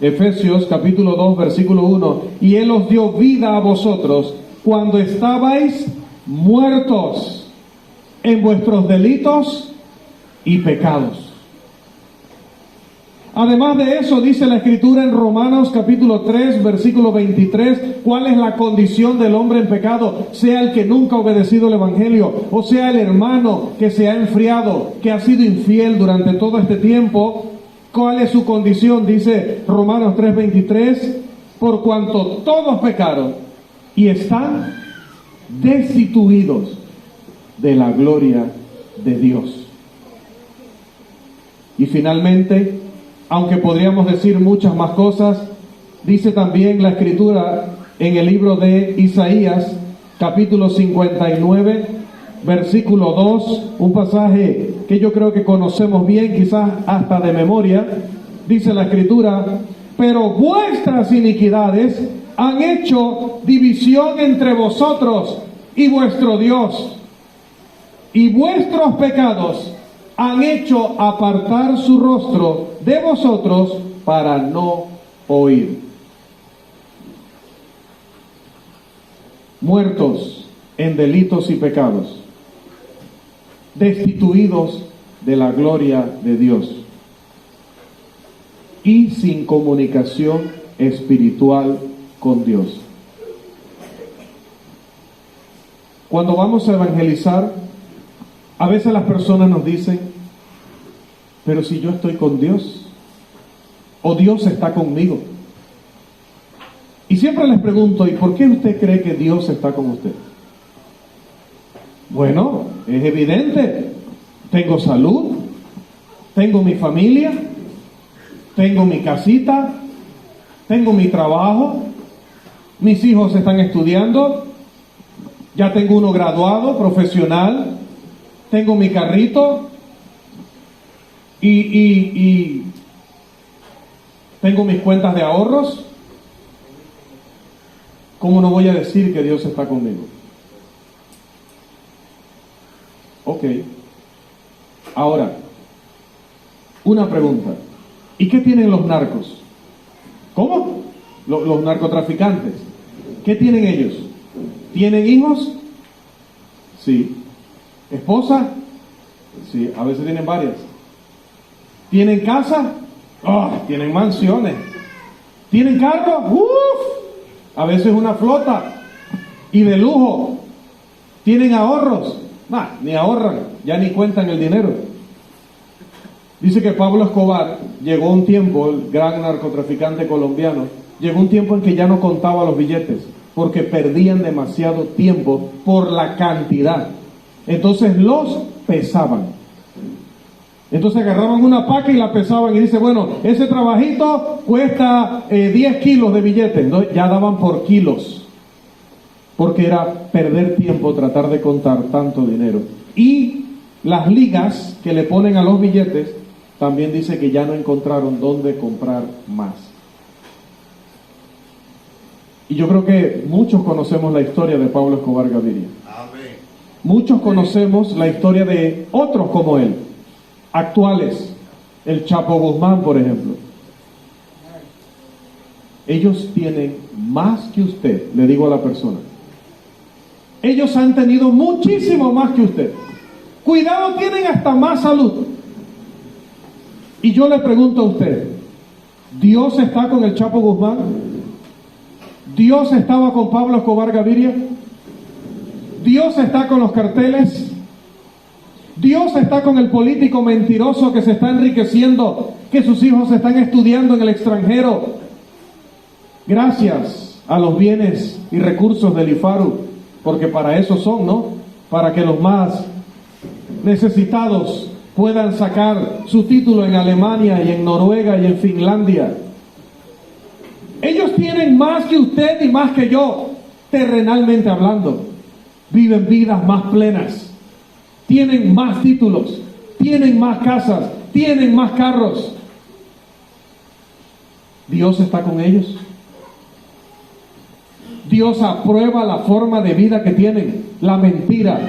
Speaker 1: Efesios capítulo 2 versículo 1, y él os dio vida a vosotros cuando estabais muertos en vuestros delitos y pecados. Además de eso, dice la Escritura en Romanos capítulo 3, versículo 23, cuál es la condición del hombre en pecado, sea el que nunca ha obedecido el Evangelio, o sea el hermano que se ha enfriado, que ha sido infiel durante todo este tiempo. ¿Cuál es su condición? Dice Romanos 3, 23, por cuanto todos pecaron y están destituidos. de la gloria de Dios. Y finalmente, aunque podríamos decir muchas más cosas, dice también la Escritura en el libro de Isaías, capítulo 59, versículo 2, un pasaje que yo creo que conocemos bien, quizás hasta de memoria. Dice la Escritura: pero vuestras iniquidades han hecho división entre vosotros y vuestro Dios, y vuestros pecados han hecho apartar su rostro de vosotros para no oír. Muertos en delitos y pecados, destituidos de la gloria de Dios y sin comunicación espiritual con Dios. Cuando vamos a evangelizar, a veces las personas nos dicen: pero si yo estoy con Dios, o Dios está conmigo. Y siempre les pregunto: ¿y por qué usted cree que Dios está con usted? Bueno, es evidente. Tengo salud, tengo mi familia, tengo mi casita, tengo mi trabajo, mis hijos están estudiando, ya tengo uno graduado, profesional, tengo mi carrito y tengo mis cuentas de ahorros. ¿Cómo no voy a decir que Dios está conmigo? Ok. Ahora, una pregunta. ¿Y qué tienen los narcos? ¿Cómo? Los narcotraficantes. ¿Qué tienen ellos? ¿Tienen hijos? Sí. ¿Esposa? Sí, a veces tienen varias. ¿Tienen casa? Oh, tienen mansiones. ¿Tienen carro? ¡Uf! A veces una flota. Y de lujo. ¿Tienen ahorros? Nah, ni ahorran, ya ni cuentan el dinero. Dice que Pablo Escobar llegó un tiempo, el gran narcotraficante colombiano, llegó un tiempo en que ya no contaba los billetes, porque perdían demasiado tiempo por la cantidad. Entonces los pesaban. Entonces agarraban una paca y la pesaban y dice: bueno, ese trabajito cuesta 10 kilos de billetes. Entonces ya daban por kilos, porque era perder tiempo tratar de contar tanto dinero. Y las ligas que le ponen a los billetes también dice que ya no encontraron dónde comprar más. Y yo creo que muchos conocemos la historia de Pablo Escobar Gaviria. Amén. Muchos conocemos la historia de otros como él, actuales. El Chapo Guzmán, por ejemplo. Ellos tienen más que usted, le digo a la persona. Ellos han tenido muchísimo más que usted. Cuidado, tienen hasta más salud. Y yo le pregunto a usted: ¿Dios está con el Chapo Guzmán? ¿Dios estaba con Pablo Escobar Gaviria? ¿Dios está con los carteles? ¿Dios está con el político mentiroso que se está enriqueciendo, que sus hijos están estudiando en el extranjero gracias a los bienes y recursos del IFARU? Porque para eso son, ¿no? Para que los más necesitados puedan sacar su título en Alemania y en Noruega y en Finlandia. Ellos tienen más que usted y más que yo, terrenalmente hablando. Viven vidas más plenas. Tienen más títulos, tienen más casas, tienen más carros. ¿Dios está con ellos? Dios aprueba la forma de vida que tienen, la mentira,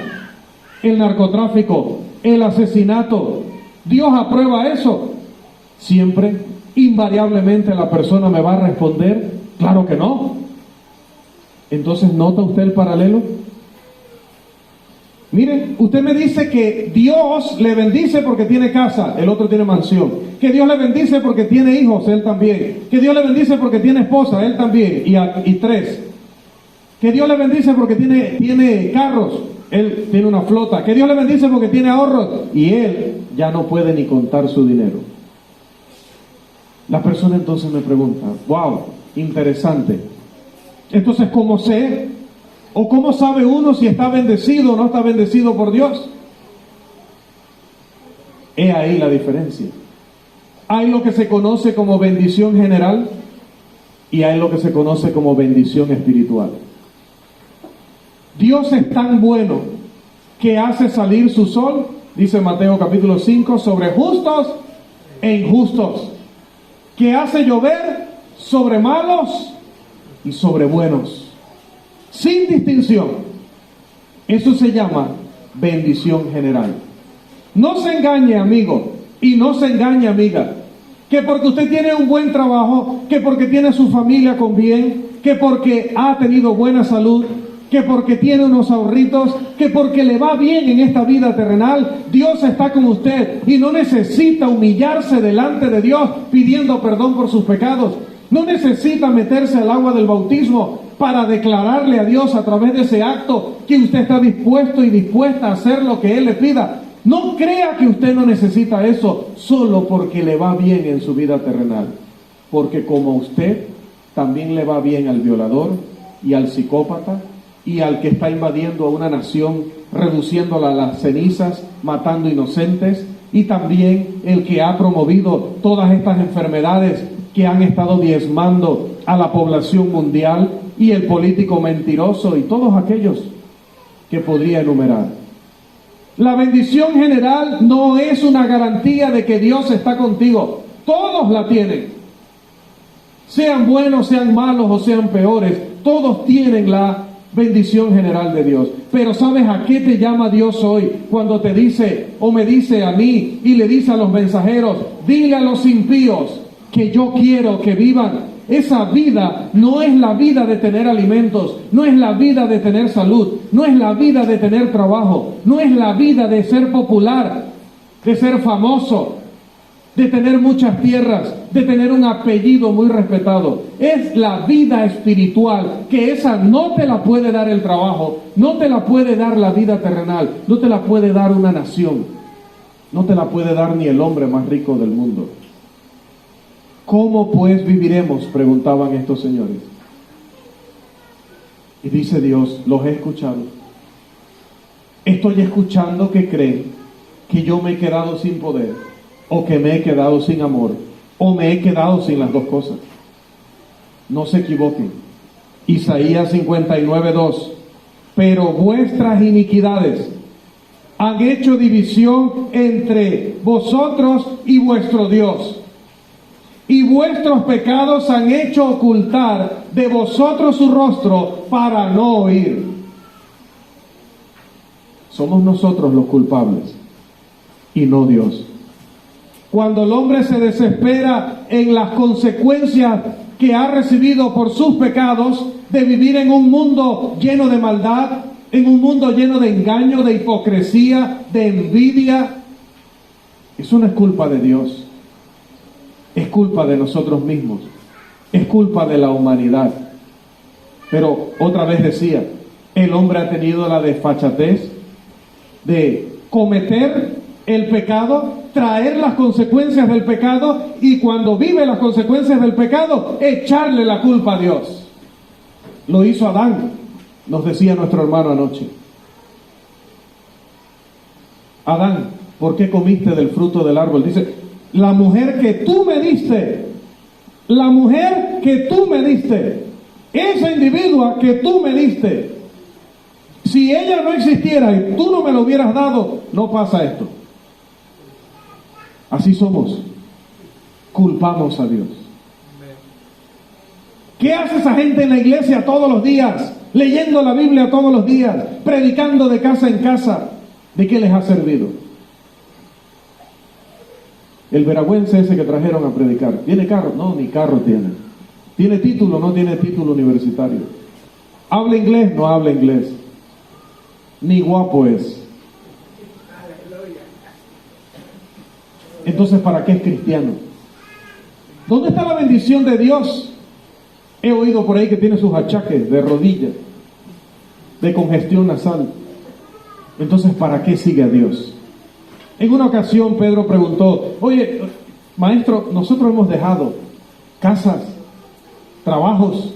Speaker 1: el narcotráfico, el asesinato. Dios aprueba eso. Siempre, invariablemente, la persona me va a responder: claro que no. Entonces, ¿nota usted el paralelo? Mire, usted me dice que Dios le bendice porque tiene casa, el otro tiene mansión. Que Dios le bendice porque tiene hijos, él también. Que Dios le bendice porque tiene esposa, él también. Y tres. Que Dios le bendice porque tiene carros, él tiene una flota. Que Dios le bendice porque tiene ahorros, y él ya no puede ni contar su dinero. La persona entonces me pregunta: wow, interesante. Entonces, ¿cómo sé ¿O cómo sabe uno si está bendecido o no está bendecido por Dios? He ahí la diferencia. Hay lo que se conoce como bendición general y hay lo que se conoce como bendición espiritual. Dios es tan bueno que hace salir su sol, dice Mateo capítulo 5, sobre justos e injustos, que hace llover sobre malos y sobre buenos, sin distinción. Eso se llama bendición general. No se engañe, amigo, y no se engañe, amiga, que porque usted tiene un buen trabajo, que porque tiene su familia con bien, que porque ha tenido buena salud, que porque tiene unos ahorritos, que porque le va bien en esta vida terrenal, Dios está con usted y no necesita humillarse delante de Dios pidiendo perdón por sus pecados. No necesita meterse al agua del bautismo para declararle a Dios a través de ese acto que usted está dispuesto y dispuesta a hacer lo que Él le pida. No crea que usted no necesita eso solo porque le va bien en su vida terrenal. Porque como a usted, también le va bien al violador y al psicópata y al que está invadiendo a una nación, reduciéndola a las cenizas, matando inocentes, y también el que ha promovido todas estas enfermedades que han estado diezmando a la población mundial, y el político mentiroso y todos aquellos que podría enumerar. La bendición general no es una garantía de que Dios está contigo. Todos la tienen. Sean buenos, sean malos o sean peores, todos tienen la bendición general de Dios. Pero ¿sabes a qué te llama Dios hoy? Cuando te dice, o me dice a mí, y le dice a los mensajeros, dile a los impíos que yo quiero que vivan. Esa vida no es la vida de tener alimentos, no es la vida de tener salud, no es la vida de tener trabajo, no es la vida de ser popular, de ser famoso, de tener muchas tierras, de tener un apellido muy respetado. Es la vida espiritual, que esa no te la puede dar el trabajo, no te la puede dar la vida terrenal, no te la puede dar una nación, no te la puede dar ni el hombre más rico del mundo. ¿Cómo pues viviremos?, preguntaban estos señores. Y dice Dios, los he escuchado. Estoy escuchando que creen que yo me he quedado sin poder, o que me he quedado sin amor, o me he quedado sin las dos cosas. No se equivoquen. Isaías 59:2. Pero vuestras iniquidades han hecho división entre vosotros y vuestro Dios, y vuestros pecados han hecho ocultar de vosotros su rostro para no oír. Somos nosotros los culpables y no Dios. Cuando el hombre se desespera en las consecuencias que ha recibido por sus pecados, de vivir en un mundo lleno de maldad, en un mundo lleno de engaño, de hipocresía, de envidia, eso no es culpa de Dios. Es culpa de nosotros mismos, es culpa de la humanidad. Pero otra vez decía, el hombre ha tenido la desfachatez de cometer el pecado, traer las consecuencias del pecado, y cuando vive las consecuencias del pecado, echarle la culpa a Dios. Lo hizo Adán, nos decía nuestro hermano anoche. Adán, ¿por qué comiste del fruto del árbol? Dice, la mujer que tú me diste, la mujer que tú me diste, esa individua que tú me diste, si ella no existiera y tú no me lo hubieras dado, no pasa esto. Así somos. Culpamos a Dios. ¿Qué hace esa gente en la iglesia todos los días? Leyendo la Biblia todos los días, predicando de casa en casa. ¿De qué les ha servido? El veragüense ese que trajeron a predicar, ¿tiene carro? No, ni carro tiene. ¿Tiene título? No tiene título universitario. ¿Habla inglés? No habla inglés. Ni guapo es. Entonces, ¿para qué es cristiano? ¿Dónde está la bendición de Dios? He oído por ahí que tiene sus achaques de rodilla, de congestión nasal. Entonces, ¿para qué sigue a Dios? En una ocasión Pedro preguntó, oye, maestro, nosotros hemos dejado casas, trabajos,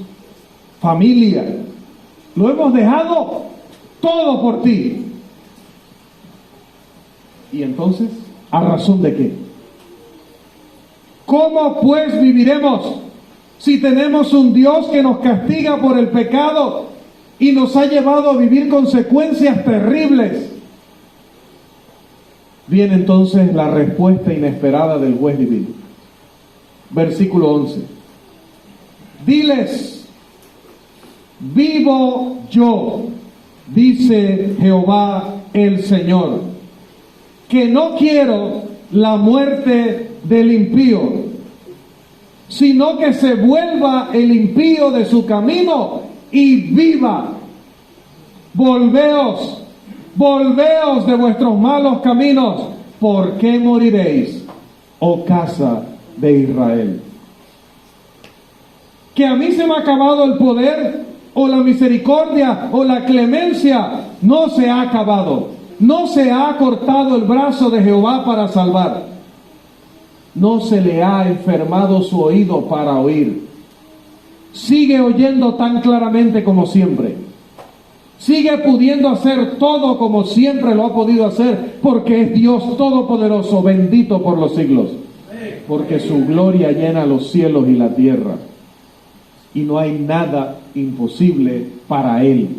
Speaker 1: familia, Lo hemos dejado todo por ti. Y entonces, ¿a razón de qué? ¿Cómo pues viviremos si tenemos un Dios que nos castiga por el pecado y nos ha llevado a vivir consecuencias terribles? Viene entonces la respuesta inesperada del juez divino. Versículo 11. Diles: vivo yo, dice Jehová el Señor, que no quiero la muerte del impío, sino que se vuelva el impío de su camino y viva. Volveos de vuestros malos caminos, ¿por qué moriréis, oh casa de Israel? Que a mí se me ha acabado el poder, o la misericordia, o la clemencia. No se ha acabado. No se ha cortado el brazo de Jehová para salvar. No se le ha enfermado su oído para oír. Sigue oyendo tan claramente como siempre. Sigue pudiendo hacer todo como siempre lo ha podido hacer, porque es Dios todopoderoso, bendito por los siglos. Porque su gloria llena los cielos y la tierra. Y no hay nada imposible para Él.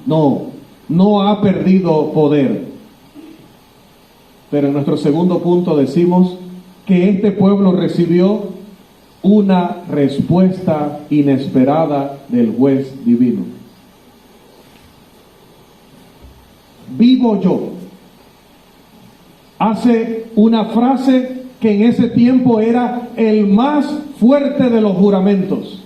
Speaker 1: No ha perdido poder. Pero en nuestro segundo punto decimos que este pueblo recibió una respuesta inesperada del juez divino. Vivo yo. Hace una frase que en ese tiempo era el más fuerte de los juramentos.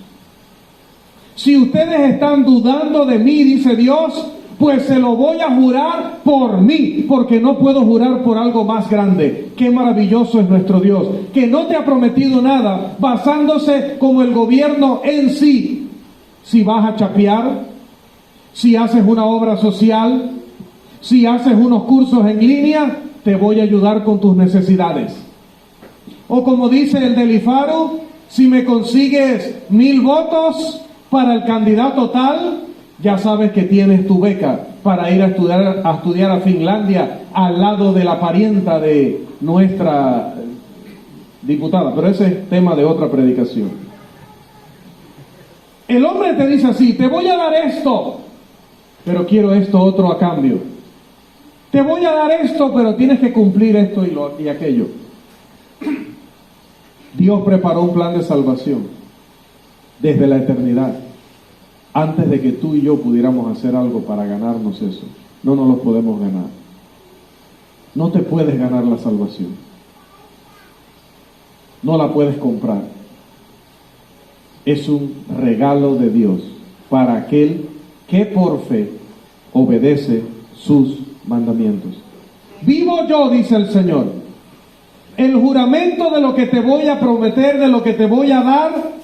Speaker 1: Si ustedes están dudando de mí, dice Dios, pues se lo voy a jurar por mí, porque no puedo jurar por algo más grande. Qué maravilloso es nuestro Dios, que no te ha prometido nada basándose como el gobierno en sí. Si vas a chapear, si haces una obra social, si haces unos cursos en línea, te voy a ayudar con tus necesidades. O como dice el del IFARU, si me consigues 1000 votos para el candidato tal, ya sabes que tienes tu beca para ir a estudiar a Finlandia, al lado de la parienta de nuestra diputada. Pero ese es tema de otra predicación. El hombre te dice así: te voy a dar esto, pero quiero esto otro a cambio. Te voy a dar esto, pero tienes que cumplir esto y aquello. Dios preparó un plan de salvación desde la eternidad, antes de que tú y yo pudiéramos hacer algo para ganarnos eso. No nos lo podemos ganar. No te puedes ganar la salvación. No la puedes comprar. Es un regalo de Dios para aquel que por fe obedece sus mandamientos. Vivo yo, dice el Señor. El juramento de lo que te voy a prometer, de lo que te voy a dar,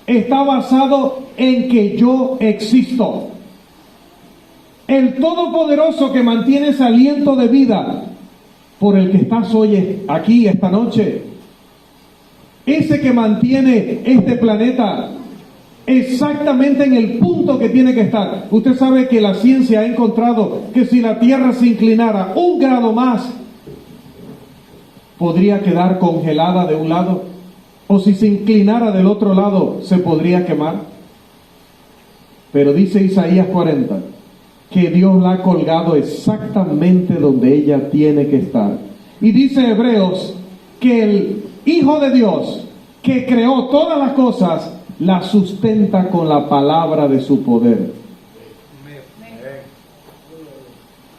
Speaker 1: está basado en que yo existo. El Todopoderoso que mantiene ese aliento de vida por el que estás hoy aquí esta noche, ese que mantiene este planeta exactamente en el punto que tiene que estar. Usted sabe que la ciencia ha encontrado que si la Tierra se inclinara 1 grado más, podría quedar congelada de un lado, o si se inclinara del otro lado, se podría quemar. Pero dice Isaías 40 que Dios la ha colgado exactamente donde ella tiene que estar. Y dice Hebreos que el Hijo de Dios, que creó todas las cosas, la sustenta con la palabra de su poder.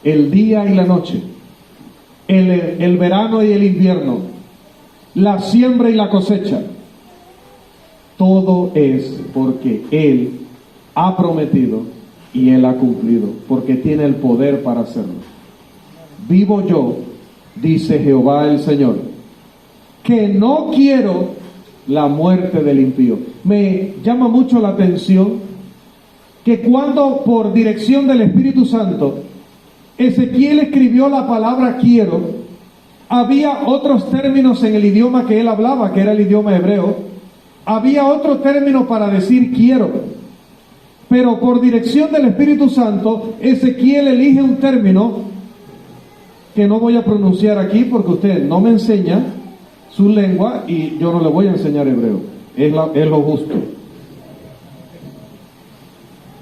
Speaker 1: El día y la noche, el verano y el invierno, la siembra y la cosecha, todo es porque Él ha prometido y Él ha cumplido, porque tiene el poder para hacerlo. Vivo yo, dice Jehová el Señor, que no quiero la muerte del impío. Me llama mucho la atención que cuando por dirección del Espíritu Santo Ezequiel escribió la palabra quiero, había otros términos en el idioma que él hablaba, que era el idioma hebreo. Había otro término para decir quiero. Pero por dirección del Espíritu Santo, Ezequiel elige un término que no voy a pronunciar aquí porque usted no me enseña su lengua y yo no le voy a enseñar hebreo. Es lo justo.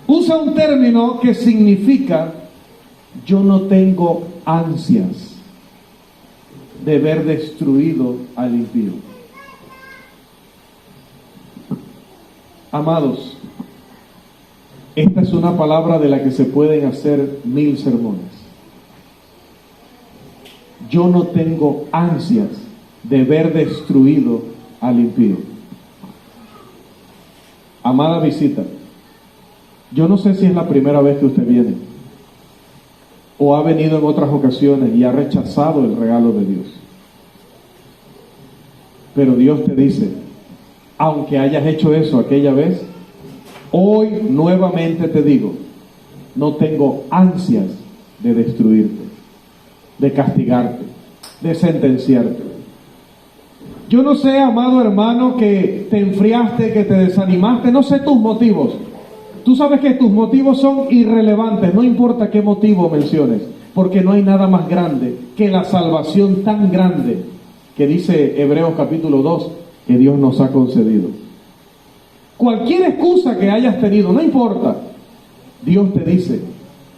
Speaker 1: Usa un término que significa: yo no tengo ansias de ver destruido al impío. Amados, esta es una palabra de la que se pueden hacer 1000 sermones. Yo no tengo ansias de ver destruido al impío. Amada visita, yo no sé si es la primera vez que usted viene o ha venido en otras ocasiones y ha rechazado el regalo de Dios. Pero Dios te dice, aunque hayas hecho eso aquella vez, hoy nuevamente te digo, no tengo ansias de destruirte, de castigarte, de sentenciarte. Yo no sé, amado hermano, que te enfriaste, que te desanimaste, no sé tus motivos. Tú sabes que tus motivos son irrelevantes, no importa qué motivo menciones, porque no hay nada más grande que la salvación tan grande que dice Hebreos capítulo 2 que Dios nos ha concedido. Cualquier excusa que hayas tenido, no importa, Dios te dice,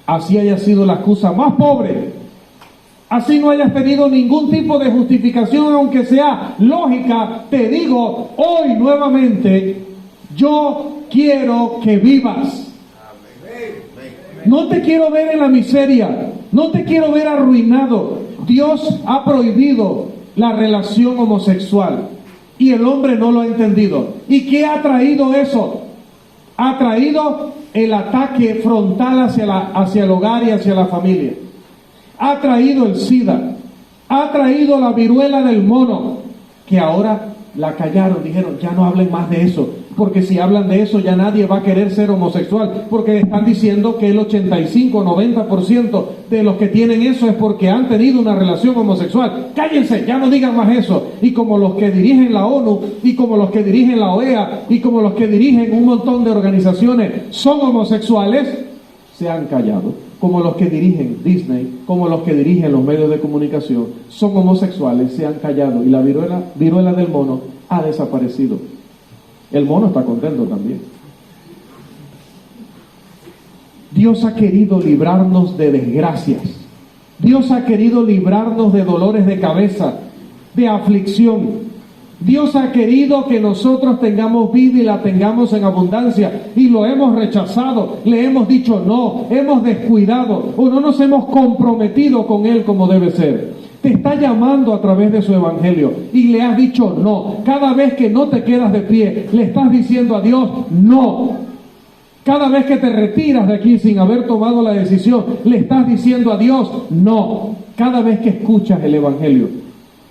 Speaker 1: así haya sido la excusa más pobre, así no hayas tenido ningún tipo de justificación, aunque sea lógica, te digo hoy nuevamente, yo quiero que vivas. No te quiero ver en la miseria, no te quiero ver arruinado. Dios ha prohibido la relación homosexual y el hombre no lo ha entendido. ¿Y qué ha traído eso? Ha traído el ataque frontal hacia el hogar y hacia la familia. Ha traído el SIDA, ha traído la viruela del mono, que ahora la callaron, dijeron, ya no hablen más de eso, porque si hablan de eso ya nadie va a querer ser homosexual, porque están diciendo que el 85-90% de los que tienen eso es porque han tenido una relación homosexual. Cállense, ya no digan más eso. Y como los que dirigen la ONU, y como los que dirigen la OEA, y como los que dirigen un montón de organizaciones son homosexuales, se han callado. Como los que dirigen Disney, como los que dirigen los medios de comunicación, son homosexuales, se han callado, y la viruela del mono ha desaparecido. El mono está contento también. Dios ha querido librarnos de desgracias. Dios ha querido librarnos de dolores de cabeza, de aflicción. Dios ha querido que nosotros tengamos vida y la tengamos en abundancia, y lo hemos rechazado, le hemos dicho no, hemos descuidado o no nos hemos comprometido con Él como debe ser. Te está llamando a través de su evangelio y le has dicho no. Cada vez que no te quedas de pie, le estás diciendo a Dios no. Cada vez que te retiras de aquí sin haber tomado la decisión, le estás diciendo a Dios no. Cada vez que escuchas el evangelio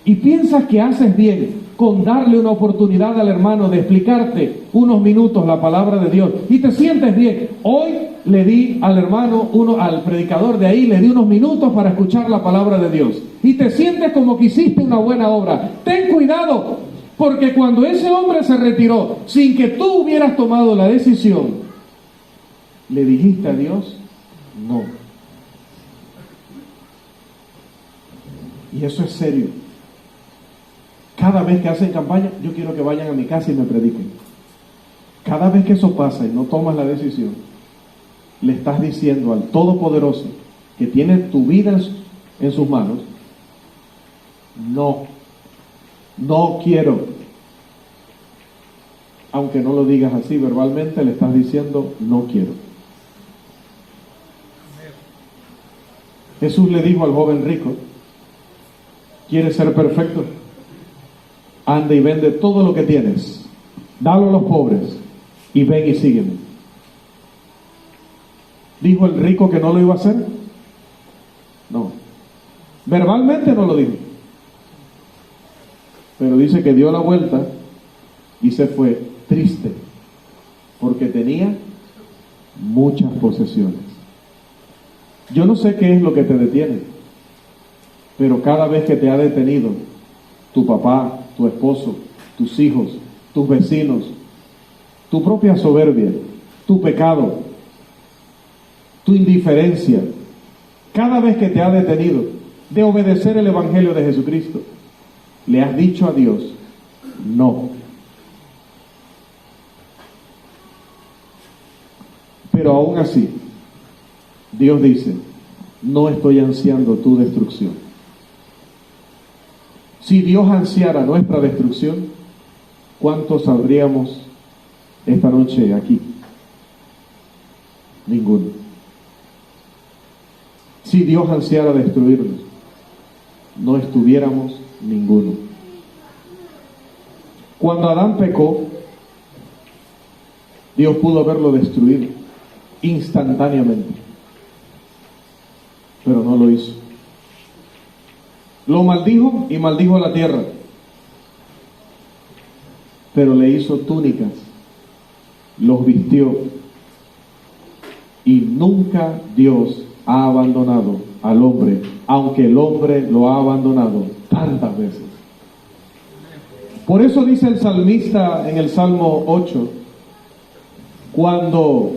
Speaker 1: y piensas que haces bien con darle una oportunidad al hermano de explicarte unos minutos la palabra de Dios y te sientes bien. Hoy le di al hermano, al predicador de ahí, le di unos minutos para escuchar la palabra de Dios y te sientes como que hiciste una buena obra. Ten cuidado, porque cuando ese hombre se retiró sin que tú hubieras tomado la decisión, le dijiste a Dios no. Y eso es serio. Cada vez que hacen campaña, yo quiero que vayan a mi casa y me prediquen. Cada vez que eso pasa y no tomas la decisión, le estás diciendo al Todopoderoso, que tiene tu vida en sus manos, no quiero. Aunque no lo digas así verbalmente, le estás diciendo no quiero. Jesús le dijo al joven rico, ¿quieres ser perfecto? Anda y vende todo lo que tienes, dalo a los pobres y ven y sígueme. ¿Dijo el rico que no lo iba a hacer? No. Verbalmente no lo dijo. Pero dice que dio la vuelta y se fue triste porque tenía muchas posesiones. Yo no sé qué es lo que te detiene, pero cada vez que te ha detenido tu papá, tu esposo, tus hijos, tus vecinos, tu propia soberbia, tu pecado, tu indiferencia, cada vez que te ha detenido de obedecer el Evangelio de Jesucristo, le has dicho a Dios, no. Pero aún así, Dios dice, no estoy ansiando tu destrucción. Si Dios ansiara nuestra destrucción, ¿cuántos saldríamos esta noche aquí? Ninguno. Si Dios ansiara destruirnos, no estuviéramos ninguno. Cuando Adán pecó, Dios pudo haberlo destruido instantáneamente, pero no lo hizo. Lo maldijo y maldijo la tierra, pero le hizo túnicas, los vistió, y nunca Dios ha abandonado al hombre, aunque el hombre lo ha abandonado tantas veces. Por eso dice el salmista en el Salmo 8, cuando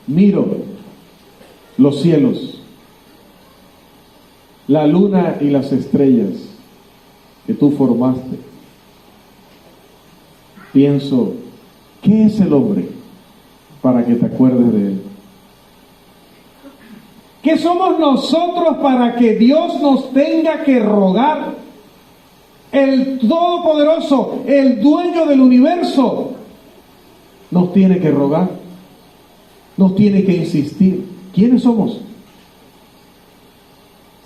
Speaker 1: miro los cielos, la luna y las estrellas que tú formaste, pienso, ¿qué es el hombre para que te acuerdes de él? ¿Qué somos nosotros para que Dios nos tenga que rogar? El Todopoderoso, el dueño del universo, nos tiene que rogar, nos tiene que insistir. ¿Quiénes somos?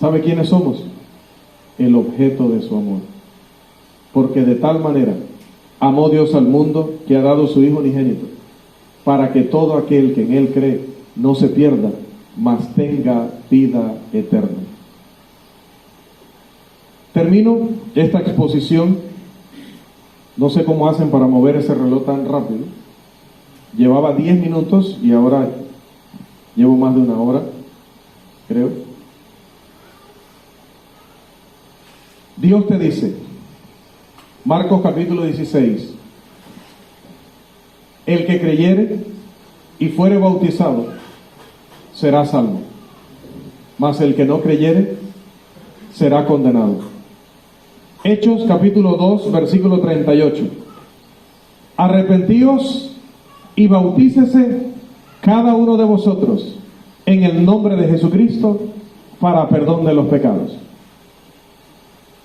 Speaker 1: ¿Sabe quiénes somos? El objeto de su amor. Porque de tal manera amó Dios al mundo que ha dado su Hijo unigénito, para que todo aquel que en Él cree no se pierda, mas tenga vida eterna. Termino esta exposición. No sé cómo hacen para mover ese reloj tan rápido. Llevaba 10 minutos y ahora llevo más de una hora, creo. Dios te dice, Marcos capítulo 16, el que creyere y fuere bautizado será salvo, mas el que no creyere será condenado. Hechos capítulo 2 versículo 38, arrepentíos y bautícese cada uno de vosotros en el nombre de Jesucristo para perdón de los pecados.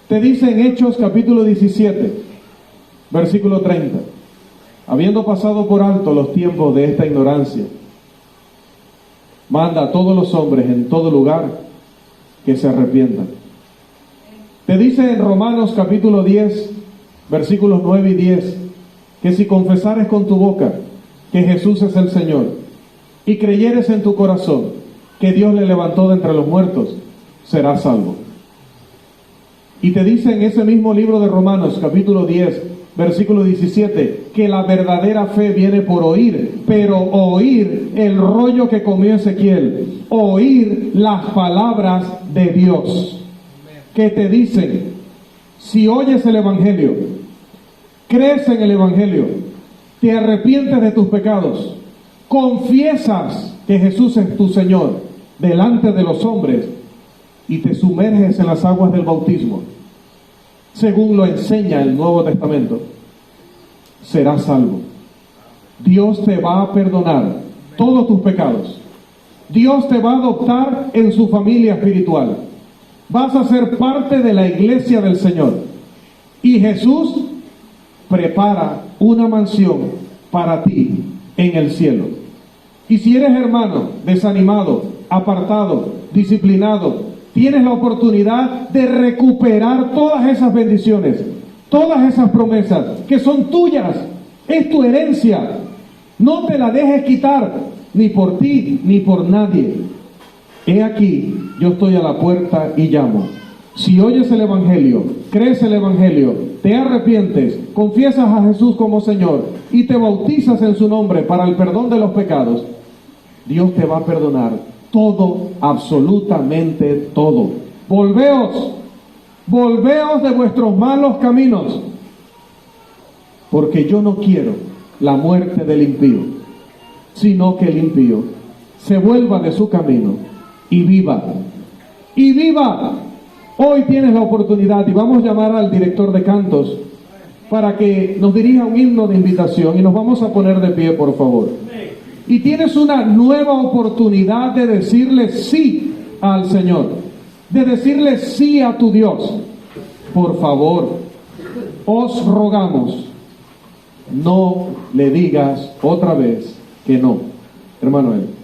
Speaker 1: Te dice en Hechos capítulo 17 versículo 30, habiendo pasado por alto los tiempos de esta ignorancia, manda a todos los hombres en todo lugar que se arrepientan. Te dice en Romanos capítulo 10 versículos 9 y 10 que si confesares con tu boca que Jesús es el Señor y creyeres en tu corazón que Dios le levantó de entre los muertos, serás salvo. Y te dice en ese mismo libro de Romanos capítulo 10 versículo 17 que la verdadera fe viene por oír, pero oír el rollo que comió Ezequiel, oír las palabras de Dios que te dicen, si oyes el Evangelio, crees en el Evangelio, te arrepientes de tus pecados, confiesas que Jesús es tu Señor delante de los hombres y te sumerges en las aguas del bautismo, según lo enseña el Nuevo Testamento, serás salvo. Dios te va a perdonar todos tus pecados. Dios te va a adoptar en su familia espiritual. Vas a ser parte de la iglesia del Señor. Y Jesús prepara una mansión para ti en el cielo. Y si eres hermano, desanimado, apartado, disciplinado, tienes la oportunidad de recuperar todas esas bendiciones, todas esas promesas que son tuyas, es tu herencia. No te la dejes quitar, ni por ti, ni por nadie. He aquí, yo estoy a la puerta y llamo. Si oyes el Evangelio, crees el Evangelio, te arrepientes, confiesas a Jesús como Señor y te bautizas en su nombre para el perdón de los pecados, Dios te va a perdonar todo, absolutamente todo. Volveos de vuestros malos caminos, porque yo no quiero la muerte del impío, sino que el impío se vuelva de su camino y viva. Y viva. Hoy tienes la oportunidad y vamos a llamar al director de cantos para que nos dirija un himno de invitación y nos vamos a poner de pie, por favor. Y tienes una nueva oportunidad de decirle sí al Señor, de decirle sí a tu Dios. Por favor, os rogamos, no le digas otra vez que no. Hermano él.